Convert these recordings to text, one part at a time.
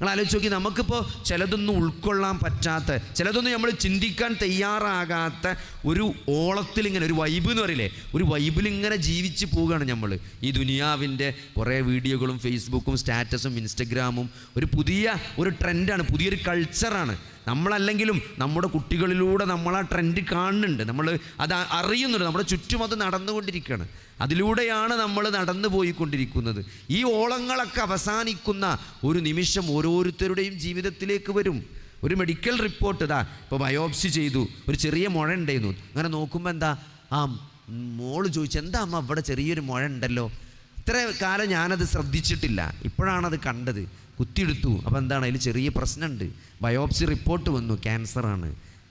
നിങ്ങൾ ആലോചിച്ച് നോക്കി, നമുക്കിപ്പോൾ ചിലതൊന്നും ഉൾക്കൊള്ളാൻ പറ്റാത്ത, ചിലതൊന്നും നമ്മൾ ചിന്തിക്കാൻ തയ്യാറാകാത്ത ഒരു ഓളത്തിൽ ഇങ്ങനെ ഒരു വൈബ് എന്ന് പറയില്ലേ, ഒരു വൈബിൽ ഇങ്ങനെ ജീവിച്ച് പോവുകയാണ് നമ്മൾ. ഈ ദുനിയാവിൻ്റെ കുറേ വീഡിയോകളും ഫേസ്ബുക്കും സ്റ്റാറ്റസും ഇൻസ്റ്റഗ്രാമും ഒരു പുതിയ ഒരു ട്രെൻഡാണ്, പുതിയൊരു കൾച്ചറാണ്. നമ്മളല്ലെങ്കിലും നമ്മുടെ കുട്ടികളിലൂടെ നമ്മൾ ആ ട്രെൻഡ് കാണുന്നുണ്ട്, നമ്മൾ അത് അറിയുന്നുണ്ട്, നമ്മുടെ ചുറ്റും അത് നടന്നുകൊണ്ടിരിക്കുകയാണ്. അതിലൂടെയാണ് നമ്മൾ നടന്നു പോയിക്കൊണ്ടിരിക്കുന്നത്. ഈ ഓളങ്ങളൊക്കെ അവസാനിക്കുന്ന ഒരു നിമിഷം ഓരോരുത്തരുടെയും ജീവിതത്തിലേക്ക് വരും. ഒരു മെഡിക്കൽ റിപ്പോർട്ട് ഇതാ, ഇപ്പോൾ ബയോപ്സി ചെയ്തു, ഒരു ചെറിയ മുഴ ഉണ്ടായിരുന്നു. അങ്ങനെ നോക്കുമ്പോൾ എന്താ, മോള് ചോദിച്ചു, എന്താ അമ്മ ഇവിടെ ചെറിയൊരു മുഴ ഉണ്ടല്ലോ, ഇത്ര കാലം ഞാനത് ശ്രദ്ധിച്ചിട്ടില്ല, ഇപ്പോഴാണത് കണ്ടത്. കുത്തിയെടുത്തു, അപ്പോൾ എന്താണ്, അതിൽ ചെറിയ പ്രശ്നമുണ്ട്. ബയോപ്സി റിപ്പോർട്ട് വന്നു,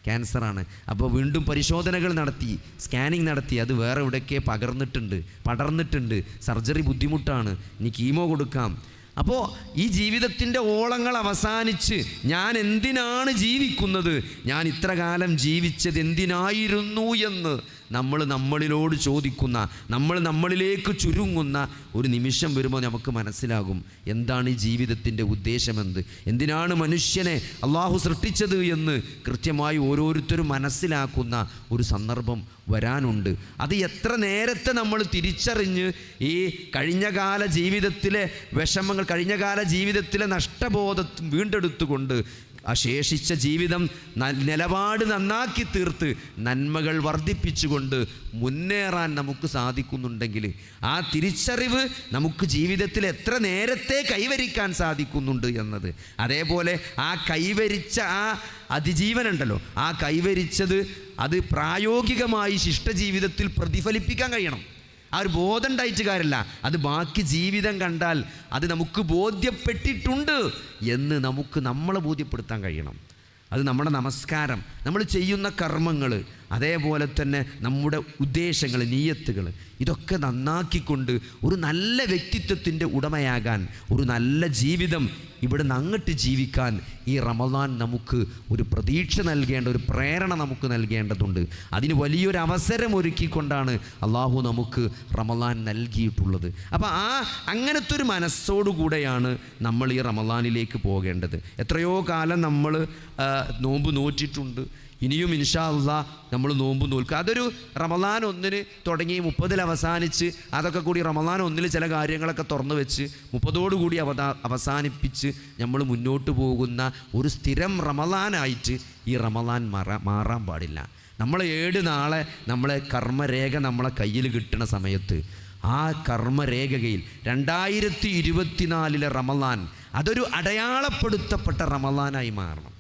ക്യാൻസറാണ്. അപ്പോൾ വീണ്ടും പരിശോധനകൾ നടത്തി, സ്കാനിങ് നടത്തി, അത് വേറെ എവിടെയൊക്കെ പടർന്നിട്ടുണ്ട്, സർജറി ബുദ്ധിമുട്ടാണ്, ഇനി കീമോ കൊടുക്കാം. അപ്പോൾ ഈ ജീവിതത്തിൻ്റെ ഓളങ്ങൾ അവസാനിച്ച് ഞാൻ എന്തിനാണ് ജീവിക്കുന്നത്, ഞാൻ ഇത്ര കാലം ജീവിച്ചത് എന്തിനായിരുന്നു എന്ന് നമ്മളിലോട് ചോദിക്കുന്ന, നമ്മളിലേക്ക് ചുരുങ്ങുന്ന ഒരു നിമിഷം വരുമ്പോൾ നമുക്ക് മനസ്സിലാകും എന്താണ് ഈ ജീവിതത്തിൻ്റെ ഉദ്ദേശമെന്ന്, എന്തിനാണ് മനുഷ്യനെ അള്ളാഹു സൃഷ്ടിച്ചത് എന്ന് കൃത്യമായി ഓരോരുത്തരും മനസ്സിലാക്കുന്ന ഒരു സന്ദർഭം വരാനുണ്ട്. അത് എത്ര നേരത്തെ നമ്മൾ തിരിച്ചറിഞ്ഞ് ഈ കഴിഞ്ഞകാല ജീവിതത്തിലെ വിഷമങ്ങൾ, കഴിഞ്ഞകാല ജീവിതത്തിലെ നഷ്ടബോധം വീണ്ടെടുത്തുകൊണ്ട് ശേഷിച്ച ജീവിതം നിലപാട് നന്നാക്കി തീർത്ത് നന്മകൾ വർദ്ധിപ്പിച്ചുകൊണ്ട് മുന്നേറാൻ നമുക്ക് സാധിക്കുന്നുണ്ടെങ്കിൽ, ആ തിരിച്ചറിവ് നമുക്ക് ജീവിതത്തിൽ എത്ര നേരത്തെ കൈവരിക്കാൻ സാധിക്കുന്നുണ്ട് എന്നത്, അതേപോലെ ആ കൈവരിച്ച ആ അതിജീവനുണ്ടല്ലോ, ആ കൈവരിച്ചത് അത് പ്രായോഗികമായി ശിഷ്ടജീവിതത്തിൽ പ്രതിഫലിപ്പിക്കാൻ കഴിയണം. ആ ഒരു ബോധം ഉണ്ടായിട്ട് കാര്യമില്ല, അത് ബാക്കി ജീവിതം കണ്ടാൽ അത് നമുക്ക് ബോധ്യപ്പെട്ടിട്ടുണ്ട് എന്ന് നമ്മളെ ബോധ്യപ്പെടുത്താൻ കഴിയണം. അത് നമ്മുടെ നമസ്കാരം, നമ്മൾ ചെയ്യുന്ന കർമ്മങ്ങൾ, അതേപോലെ തന്നെ നമ്മുടെ ഉദ്ദേശങ്ങൾ, നിയ്യത്തുകൾ, ഇതൊക്കെ നന്നാക്കിക്കൊണ്ട് ഒരു നല്ല വ്യക്തിത്വത്തിൻ്റെ ഉടമയാകാൻ, ഒരു നല്ല ജീവിതം ഇവിടെ നിന്ന് അങ്ങോട്ട് ജീവിക്കാൻ ഈ റമദാൻ നമുക്ക് ഒരു പ്രതീക്ഷ നൽകേണ്ട, ഒരു പ്രേരണ നമുക്ക് നൽകേണ്ടതുണ്ട്. അതിന് വലിയൊരു അവസരം ഒരുക്കിക്കൊണ്ടാണ് അള്ളാഹു നമുക്ക് റമദാൻ നൽകിയിട്ടുള്ളത്. അപ്പോൾ അങ്ങനത്തെ ഒരു മനസ്സോടുകൂടെയാണ് നമ്മൾ ഈ റമദാനിലേക്ക് പോകേണ്ടത്. എത്രയോ കാലം നമ്മൾ നോമ്പ് നോറ്റിട്ടുണ്ട്, ഇനിയും ഇൻഷാ അല്ലാഹ് നമ്മൾ നോമ്പ് നോൽക്കുക. അതൊരു റമദാൻ 1 തുടങ്ങി 30 അവസാനിച്ച്, അതൊക്കെ കൂടി റമദാൻ 1 ചില കാര്യങ്ങളൊക്കെ തുറന്നു വെച്ച് 30 അവസാനിപ്പിച്ച് നമ്മൾ മുന്നോട്ട് പോകുന്ന ഒരു സ്ഥിരം റമദാനായിട്ട് ഈ റമദാൻ മാറാൻ പാടില്ല. നമ്മളെ 7 നാളെ നമ്മളെ കർമ്മരേഖ നമ്മളെ കയ്യിൽ കിട്ടുന്ന സമയത്ത് ആ കർമ്മരേഖയിൽ 2024 റമദാൻ അതൊരു അടയാളപ്പെടുത്തപ്പെട്ട റമദാനായി മാറണം.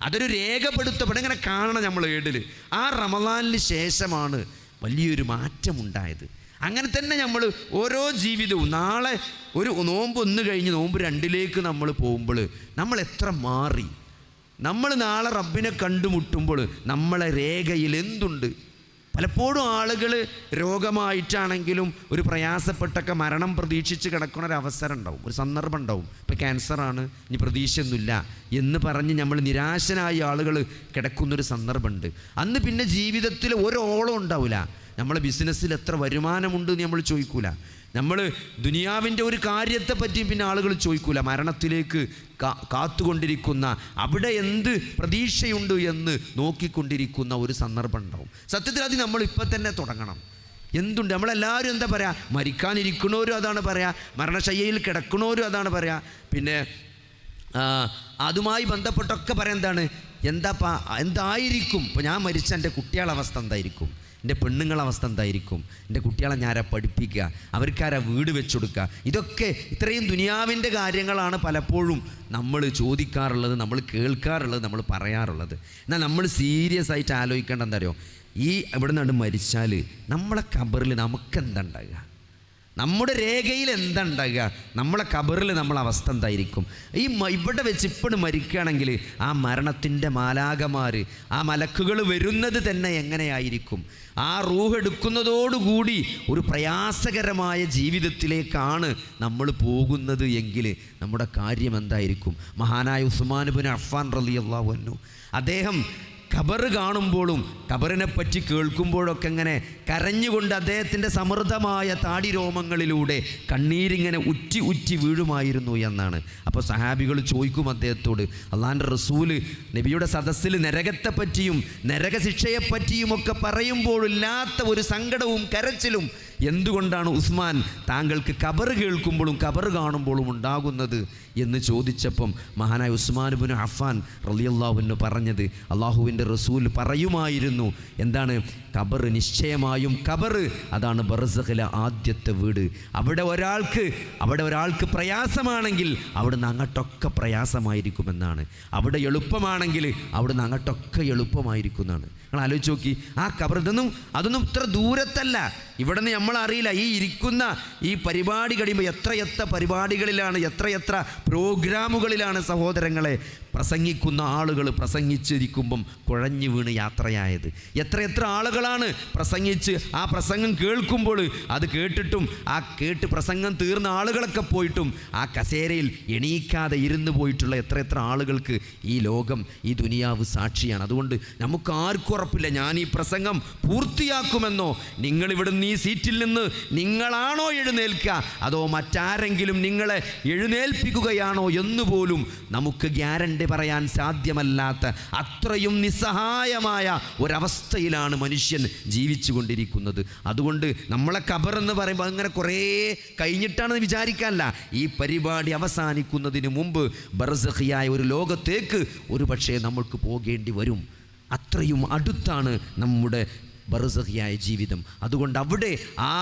അതൊരു രേഖപ്പെടുത്തപ്പെട്ട് ഇങ്ങനെ കാണണം നമ്മൾ 7. ആ റമദാനിന് ശേഷമാണ് വലിയൊരു മാറ്റമുണ്ടായത്. അങ്ങനെ തന്നെ നമ്മൾ ഓരോ ജീവിതവും, നാളെ ഒരു നോമ്പ് 1 കഴിഞ്ഞ് നോമ്പ് 2 നമ്മൾ പോകുമ്പോൾ നമ്മൾ എത്ര മാറി, നമ്മൾ നാളെ റബ്ബിനെ കണ്ടുമുട്ടുമ്പോൾ നമ്മളെ രേഖയിൽ എന്തുണ്ട്. പലപ്പോഴും ആളുകൾ രോഗമായിട്ടാണെങ്കിലും ഒരു പ്രയാസപ്പെട്ടൊക്കെ മരണം പ്രതീക്ഷിച്ച് കിടക്കുന്ന ഒരു അവസരം ഉണ്ടാവും, ഒരു സന്ദർഭം ഉണ്ടാവും. ഇപ്പോൾ ക്യാൻസറാണ്, ഇനി പ്രതീക്ഷയൊന്നുമില്ല എന്ന് പറഞ്ഞ് നമ്മൾ നിരാശനായി ആളുകൾ കിടക്കുന്നൊരു സന്ദർഭമുണ്ട്. അന്ന് പിന്നെ ജീവിതത്തിൽ ഒരോളം ഉണ്ടാവില്ല. നമ്മളെ ബിസിനസ്സിൽ എത്ര വരുമാനമുണ്ട് എന്ന് നമ്മൾ ചോദിക്കൂല, നമ്മൾ ദുനിയാവിൻ്റെ ഒരു കാര്യത്തെ പറ്റിയും പിന്നെ ആളുകൾ ചോദിക്കൂല. മരണത്തിലേക്ക് കാത്തുകൊണ്ടിരിക്കുന്ന, അവിടെ എന്ത് പ്രതീക്ഷയുണ്ട് എന്ന് നോക്കിക്കൊണ്ടിരിക്കുന്ന ഒരു സന്ദർഭം ഉണ്ടാവും. സത്യത്തിൽ അത് നമ്മൾ ഇപ്പം തന്നെ തുടങ്ങണം. എന്തുണ്ട്, നമ്മളെല്ലാവരും എന്താ പറയുക, മരിക്കാനിരിക്കണവരും അതാണ് പറയുക, മരണശയ്യയിൽ കിടക്കണവരും അതാണ് പറയുക. പിന്നെ അതുമായി ബന്ധപ്പെട്ടൊക്കെ പറയാൻ എന്തായിരിക്കും, ഇപ്പോൾ ഞാൻ മരിച്ച എൻ്റെ കുട്ടികളുടെ അവസ്ഥ എന്തായിരിക്കും, എൻ്റെ പെണ്ണുങ്ങളെ അവസ്ഥ എന്തായിരിക്കും, എൻ്റെ കുട്ടികളെ ഞാനാ പഠിപ്പിക്കുക, അവർക്കാരാ വീട് വെച്ച് കൊടുക്കുക. ഇതൊക്കെ ഇത്രയും ദുനിയാവിൻ്റെ കാര്യങ്ങളാണ് പലപ്പോഴും നമ്മൾ ചോദിക്കാറുള്ളത്, നമ്മൾ കേൾക്കാറുള്ളത്, നമ്മൾ പറയാറുള്ളത്. എന്നാൽ നമ്മൾ സീരിയസ് ആയിട്ട് ആലോചിക്കേണ്ട എന്താ അറിയോ, ഈ ഇവിടെ നിന്നാണ് മരിച്ചാൽ നമ്മളെ ഖബറിൽ നമുക്കെന്താ ഉണ്ടാകുക, നമ്മുടെ രേഖയിൽ എന്താ ഉണ്ടാകുക, നമ്മളെ ഖബറിൽ നമ്മളെ അവസ്ഥ എന്തായിരിക്കും. ഇവിടെ വെച്ച് ഇപ്പോഴും മരിക്കുകയാണെങ്കിൽ ആ മരണത്തിൻ്റെ മാലാകമാർ, ആ മലക്കുകൾ വരുന്നത് തന്നെ എങ്ങനെയായിരിക്കും, ആ റൂഹ് എടുക്കുന്നതോടുകൂടി ഒരു പ്രയാസകരമായ ജീവിതത്തിലേക്കാണ് നമ്മൾ പോകുന്നത് എങ്കിൽ നമ്മുടെ കാര്യം എന്തായിരിക്കും. മഹാനായ ഉസ്മാൻ ഇബ്നു അഫ്ഫാൻ റളിയല്ലാഹു അൻഹു അദ്ദേഹം ഖബർ കാണുമ്പോഴും ഖബറിനെ പറ്റി കേൾക്കുമ്പോഴൊക്കെ ഇങ്ങനെ കരഞ്ഞുകൊണ്ട് അദ്ദേഹത്തിൻ്റെ സമൃദ്ധമായ താടിരോമങ്ങളിലൂടെ കണ്ണീരിങ്ങനെ ഉറ്റി ഉറ്റി വീഴുമായിരുന്നു എന്നാണ്. അപ്പോൾ സഹാബികൾ ചോദിക്കും അദ്ദേഹത്തോട്, അള്ളാൻ്റെ റസൂല് നബിയുടെ സദസ്സിൽ നരകത്തെപ്പറ്റിയും നരകശിക്ഷയെപ്പറ്റിയുമൊക്കെ പറയുമ്പോഴില്ലാത്ത ഒരു സങ്കടവും കരച്ചിലും എന്തുകൊണ്ടാണ് ഉസ്മാൻ താങ്കൾക്ക് ഖബർ കേൾക്കുമ്പോഴും ഖബർ കാണുമ്പോഴും ഉണ്ടാകുന്നത് എന്ന് ചോദിച്ചപ്പം മഹാനായ ഉസ്മാൻ ഇബ്നു അഫ്ഫാൻ റളിയല്ലാഹു അൻഹു പറഞ്ഞത്, അള്ളാഹുവിൻ്റെ റസൂൽ പറയുമായിരുന്നു, എന്താണ്? ഖബർ, നിശ്ചയമായും ഖബർ അതാണ് ബർസഖിലെ ആദ്യത്തെ വീട്. അവിടെ ഒരാൾക്ക് പ്രയാസമാണെങ്കിൽ അവിടുന്ന് അങ്ങോട്ടൊക്കെ പ്രയാസമായിരിക്കുമെന്നാണ്. അവിടെ എളുപ്പമാണെങ്കിൽ അവിടുന്ന് അങ്ങോട്ടൊക്കെ എളുപ്പമായിരിക്കുന്നതാണ്. നിങ്ങൾ ആലോചിച്ച് നോക്കി, ആ ഖബർ അതൊന്നും ഇത്ര ദൂരത്തല്ല. ഇവിടെ നിന്ന് നമ്മളറിയില്ല, ഈ ഇരിക്കുന്ന ഈ പരിപാടി കഴിയുമ്പോൾ എത്രയെത്ര പരിപാടികളിലാണ്, എത്രയെത്ര പ്രോഗ്രാമുകളിലാണ് സഹോദരങ്ങളെ പ്രസംഗിക്കുന്ന ആളുകൾ പ്രസംഗിച്ചിരിക്കുമ്പം കുഴഞ്ഞു വീണ് യാത്രയായത്. എത്രയെത്ര ആളുകളാണ് പ്രസംഗിച്ച് ആ പ്രസംഗം കേൾക്കുമ്പോൾ അത് കേട്ടിട്ടും കേട്ട് പ്രസംഗം തീർന്ന ആളുകളൊക്കെ പോയിട്ടും ആ കസേരയിൽ എണീക്കാതെ ഇരുന്ന് പോയിട്ടുള്ള എത്രയെത്ര ആളുകൾക്ക് ഈ ലോകം, ഈ ദുനിയാവ് സാക്ഷിയാണ്. അതുകൊണ്ട് നമുക്ക് ആർക്കും ഉറപ്പില്ല ഞാൻ ഈ പ്രസംഗം പൂർത്തിയാക്കുമെന്നോ, നിങ്ങളിവിടുന്ന് ഈ സീറ്റിൽ നിന്ന് നിങ്ങളാണോ എഴുന്നേൽക്കുക അതോ മറ്റാരെങ്കിലും നിങ്ങളെ എഴുന്നേൽപ്പിക്കുകയാണോ എന്നുപോലും നമുക്ക് ഗ്യാരണ്ടി പറയാൻ സാധ്യമല്ലാത്ത അത്രയും നിസ്സഹായമായ ഒരവസ്ഥയിലാണ് മനുഷ്യൻ ജീവിച്ചു കൊണ്ടിരിക്കുന്നത്. അതുകൊണ്ട് നമ്മളെ ഖബർ എന്ന് പറയുമ്പോൾ അങ്ങനെ കുറേ കഴിഞ്ഞിട്ടാണെന്ന് വിചാരിക്കാനല്ല, ഈ പരിപാടി അവസാനിക്കുന്നതിന് മുമ്പ് ബർസഖിയായ ഒരു ലോകത്തേക്ക് ഒരു പക്ഷേ നമ്മൾക്ക് പോകേണ്ടി വരും. അത്രയും അടുത്താണ് നമ്മുടെ ബർസഖിയായ ജീവിതം. അതുകൊണ്ട് അവിടെ ആ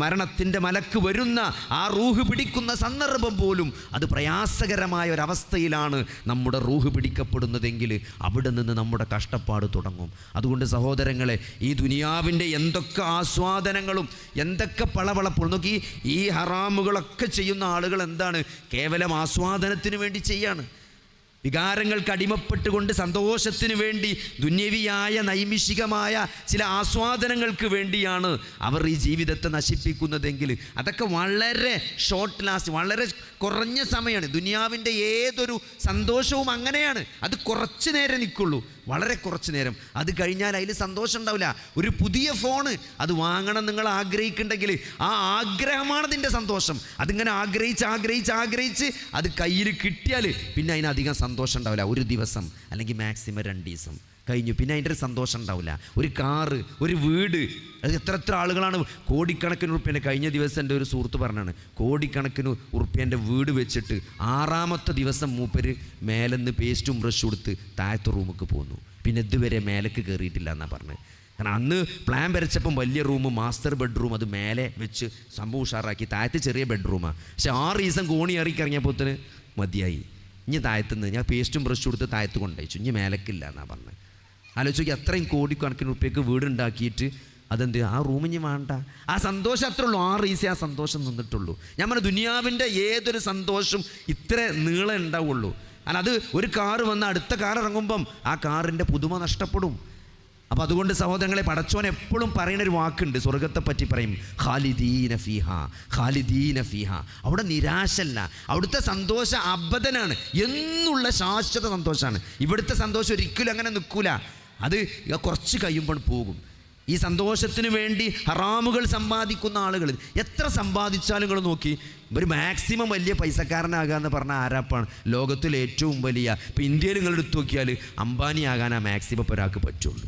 മരണത്തിൻ്റെ മലക്ക് വരുന്ന ആ റൂഹ് പിടിക്കുന്ന സന്ദർഭം പോലും അത് പ്രയാസകരമായ ഒരവസ്ഥയിലാണ് നമ്മുടെ റൂഹ് പിടിക്കപ്പെടുന്നതെങ്കിൽ അവിടെ നിന്ന് നമ്മുടെ കഷ്ടപ്പാട് തുടങ്ങും. അതുകൊണ്ട് സഹോദരങ്ങളെ, ഈ ദുനിയാവിൻ്റെ എന്തൊക്കെ ആസ്വാദനങ്ങളും എന്തൊക്കെ പളവളപ്പോൾ നോക്കി, ഈ ഹറാമുകളൊക്കെ ചെയ്യുന്ന ആളുകൾ എന്താണ്? കേവലം ആസ്വാദനത്തിന് വേണ്ടി ചെയ്യാണ്. വികാരങ്ങൾക്ക് അടിമപ്പെട്ടുകൊണ്ട് സന്തോഷത്തിന് വേണ്ടി, ദുന്യവിയായ നൈമിഷികമായ ചില ആസ്വാദനങ്ങൾക്ക് വേണ്ടിയാണ് അവർ ഈ ജീവിതത്തെ നശിപ്പിക്കുന്നതെങ്കിൽ അതൊക്കെ വളരെ ഷോർട്ട് ലാസ്റ്റ്, വളരെ കുറഞ്ഞ സമയമാണ്. ദുനിയാവിൻ്റെ ഏതൊരു സന്തോഷവും അങ്ങനെയാണ്, അത് കുറച്ച് നേരം നിൽക്കുള്ളൂ, വളരെ കുറച്ച് നേരം. അത് കഴിഞ്ഞാൽ അതിൽ സന്തോഷം ഉണ്ടാവില്ല. ഒരു പുതിയ ഫോണ് അത് വാങ്ങണം നിങ്ങൾ ആഗ്രഹിക്കുന്നുണ്ടെങ്കിൽ ആ ആഗ്രഹമാണ് അതിൻ്റെ സന്തോഷം. അതിങ്ങനെ ആഗ്രഹിച്ച് അത് കയ്യിൽ കിട്ടിയാൽ പിന്നെ അതിനധികം സന്തോഷം ഉണ്ടാവില്ല. ഒരു ദിവസം അല്ലെങ്കിൽ മാക്സിമം 2 ദിവസം കഴിഞ്ഞു, പിന്നെ അതിൻ്റെ ഒരു സന്തോഷം ഉണ്ടാവില്ല. ഒരു കാറ്, ഒരു വീട്, അത് എത്ര ആളുകളാണ് കോടിക്കണക്കിന് ഉറുപ്പ്യൻ്റെ, കഴിഞ്ഞ ദിവസം എൻ്റെ ഒരു സുഹൃത്ത് പറഞ്ഞാണ്, കോടിക്കണക്കിന് ഉറുപ്പ്യൻ്റെ വീട് വെച്ചിട്ട് 6ാമത്തെ ദിവസം മൂപ്പര് മേലെന്ന് പേസ്റ്റും ബ്രഷ് കൊടുത്ത് താഴത്തെ റൂമിലേക്ക് പോന്നു. പിന്നെ ഇതുവരെ മേലേക്ക് കയറിയിട്ടില്ല എന്നാണ് പറഞ്ഞത്. കാരണം അന്ന് പ്ലാൻ വരച്ചപ്പം വലിയ റൂം, മാസ്റ്റർ ബെഡ്റൂം, അത് മേലെ വെച്ച് സംഭവം ഉഷാറാക്കി, താഴത്ത് ചെറിയ ബെഡ്റൂമാണ്. പക്ഷെ 6 ദിവസം കോണി ഇറങ്ങിയപ്പോൾ തന്നെ മതിയായി. ഇനി താഴത്തുനിന്ന് ഞാൻ പേസ്റ്റും ബ്രഷ് കൊടുത്ത് താഴത്ത് കൊണ്ടയച്ചു, ഇനി മേലക്കില്ല എന്നാണ് പറഞ്ഞത്. ആലോചിച്ച് എത്രയും കോടിക്കണക്കിന് ഉറുപ്പ്യക്ക് വീടുണ്ടാക്കിയിട്ട് അതെന്ത്, ആ റൂമിന് വേണ്ട, ആ സന്തോഷം അത്രേ ഉള്ളൂ. 6 ദിവസം ആ സന്തോഷം നിന്നിട്ടുള്ളൂ. ഞാൻ പറഞ്ഞ ദുനിയാവിൻ്റെ ഏതൊരു സന്തോഷം ഇത്ര നീളം ഉണ്ടാവുള്ളൂ. കാരണം അത് ഒരു കാറ് വന്ന് അടുത്ത കാർ ഇറങ്ങുമ്പം ആ കാറിൻ്റെ പുതുമ നഷ്ടപ്പെടും. അപ്പം അതുകൊണ്ട് സഹോദരങ്ങളെ, പടച്ചോൻ എപ്പോഴും പറയുന്നൊരു വാക്കുണ്ട്, സ്വർഗത്തെ പറ്റി പറയും, ഖാലിദീന ഫീഹ. അവിടെ നിരാശല്ല, അവിടുത്തെ സന്തോഷം അബദനാണ്, എന്നുള്ള ശാശ്വത സന്തോഷമാണ്. ഇവിടുത്തെ സന്തോഷം ഒരിക്കലും അങ്ങനെ നിൽക്കൂല, അത് കുറച്ച് കഴിയുമ്പോൾ പോകും. ഈ സന്തോഷത്തിന് വേണ്ടി ഹറാമുകൾ സമ്പാദിക്കുന്ന ആളുകൾ എത്ര സമ്പാദിച്ചാലും നിങ്ങൾ നോക്കി, ഒരു മാക്സിമം വലിയ പൈസക്കാരനാകുക എന്ന് പറഞ്ഞാൽ ആരാപ്പാണ്? ലോകത്തിലെ ഏറ്റവും വലിയ, ഇപ്പോൾ ഇന്ത്യയിൽ നിങ്ങൾ എടുത്തു നോക്കിയാൽ അംബാനി ആകാനാ മാക്സിമം ഇപ്പോൾ ഒരാൾക്ക് പറ്റുള്ളൂ.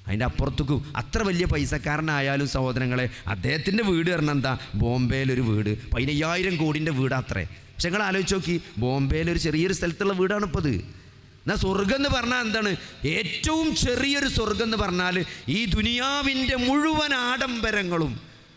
അതിൻ്റെ അപ്പുറത്തേക്കും അത്ര വലിയ പൈസക്കാരനായാലും സഹോദരങ്ങളെ, അദ്ദേഹത്തിൻ്റെ വീട് പറഞ്ഞാൽ എന്താ, ബോംബെയിലൊരു വീട് 15,000 കോടിൻ്റെ വീട് അത്രേ. പക്ഷെ നിങ്ങൾ ആലോചിച്ച് നോക്കി, ബോംബെയിലൊരു ചെറിയൊരു സ്ഥലത്തുള്ള വീടാണ് ഇപ്പോൾ ഇത്. എന്നാൽ സ്വർഗം എന്ന് പറഞ്ഞാൽ എന്താണ്? ഏറ്റവും ചെറിയൊരു സ്വർഗം എന്ന് പറഞ്ഞാൽ ഈ ദുനിയാവിൻ്റെ മുഴുവൻ ആഡംബരങ്ങളും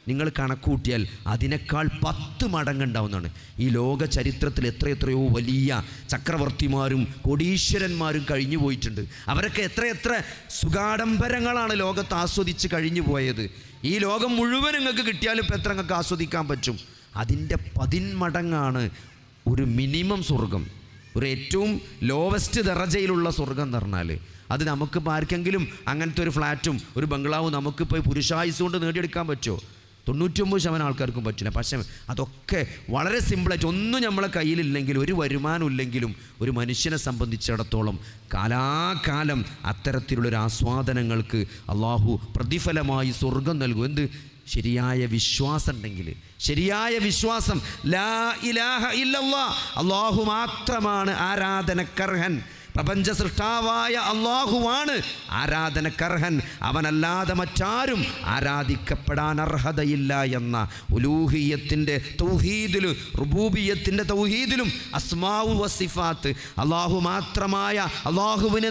നിങ്ങൾ കണക്കൂട്ടിയാൽ അതിനേക്കാൾ 10 മടങ്ങുണ്ടാവുന്നതാണ്. ഈ ലോക ചരിത്രത്തിൽ എത്രയോ വലിയ ചക്രവർത്തിമാരും കോടീശ്വരന്മാരും കഴിഞ്ഞു പോയിട്ടുണ്ട്. അവരൊക്കെ എത്ര സുഖാഡംബരങ്ങളാണ് ലോകത്ത് ആസ്വദിച്ച് കഴിഞ്ഞു പോയത്. ഈ ലോകം മുഴുവൻ നിങ്ങൾക്ക് കിട്ടിയാലും ഇപ്പം എത്ര നിങ്ങൾക്ക് ആസ്വദിക്കാൻ പറ്റും? അതിൻ്റെ 10 മടങ്ങാണ് ഒരു മിനിമം സ്വർഗം, ഒരു ഏറ്റവും ലോവസ്റ്റ് ദറജയിലുള്ള സ്വർഗം എന്ന് പറഞ്ഞാൽ. അത് നമുക്കിപ്പോൾ ആർക്കെങ്കിലും അങ്ങനത്തെ ഒരു ഫ്ലാറ്റും ഒരു ബംഗ്ലാവും നമുക്കിപ്പോൾ പുരുഷായുസ് കൊണ്ട് നേടിയെടുക്കാൻ പറ്റുമോ? 99% ആൾക്കാർക്കും പറ്റില്ല. പക്ഷേ അതൊക്കെ വളരെ സിമ്പിളായിട്ട് ഒന്നും നമ്മളെ കയ്യിലില്ലെങ്കിലും ഒരു വരുമാനം ഇല്ലെങ്കിലും ഒരു മനുഷ്യനെ സംബന്ധിച്ചിടത്തോളം കാലാകാലം അത്തരത്തിലുള്ളൊരു ആസ്വാദനങ്ങൾക്ക് അള്ളാഹു പ്രതിഫലമായി സ്വർഗം നൽകും. എന്ത്? ശരിയായ വിശ്വാസം ഉണ്ടെങ്കിൽ, ശരിയായ വിശ്വാസം, ലാ ഇലാഹ ഇല്ലല്ലാഹ്, അള്ളാഹു മാത്രമാണ് ആരാധനക്കർഹൻ, പ്രപഞ്ച സൃഷ്ടാവായ അള്ളാഹുവാണ് ആരാധനക്കർഹൻ, അവനല്ലാതെ മറ്റാരും ആരാധിക്കപ്പെടാൻ അർഹതയില്ല എന്ന ഉലൂഹിയത്തിൻ്റെ തൗഹീദിലും റുബൂബിയത്തിൻ്റെ തൗഹീദിലും അസ്മാഉ വസിഫാത്ത്, അള്ളാഹു മാത്രമായ അള്ളാഹുവിന്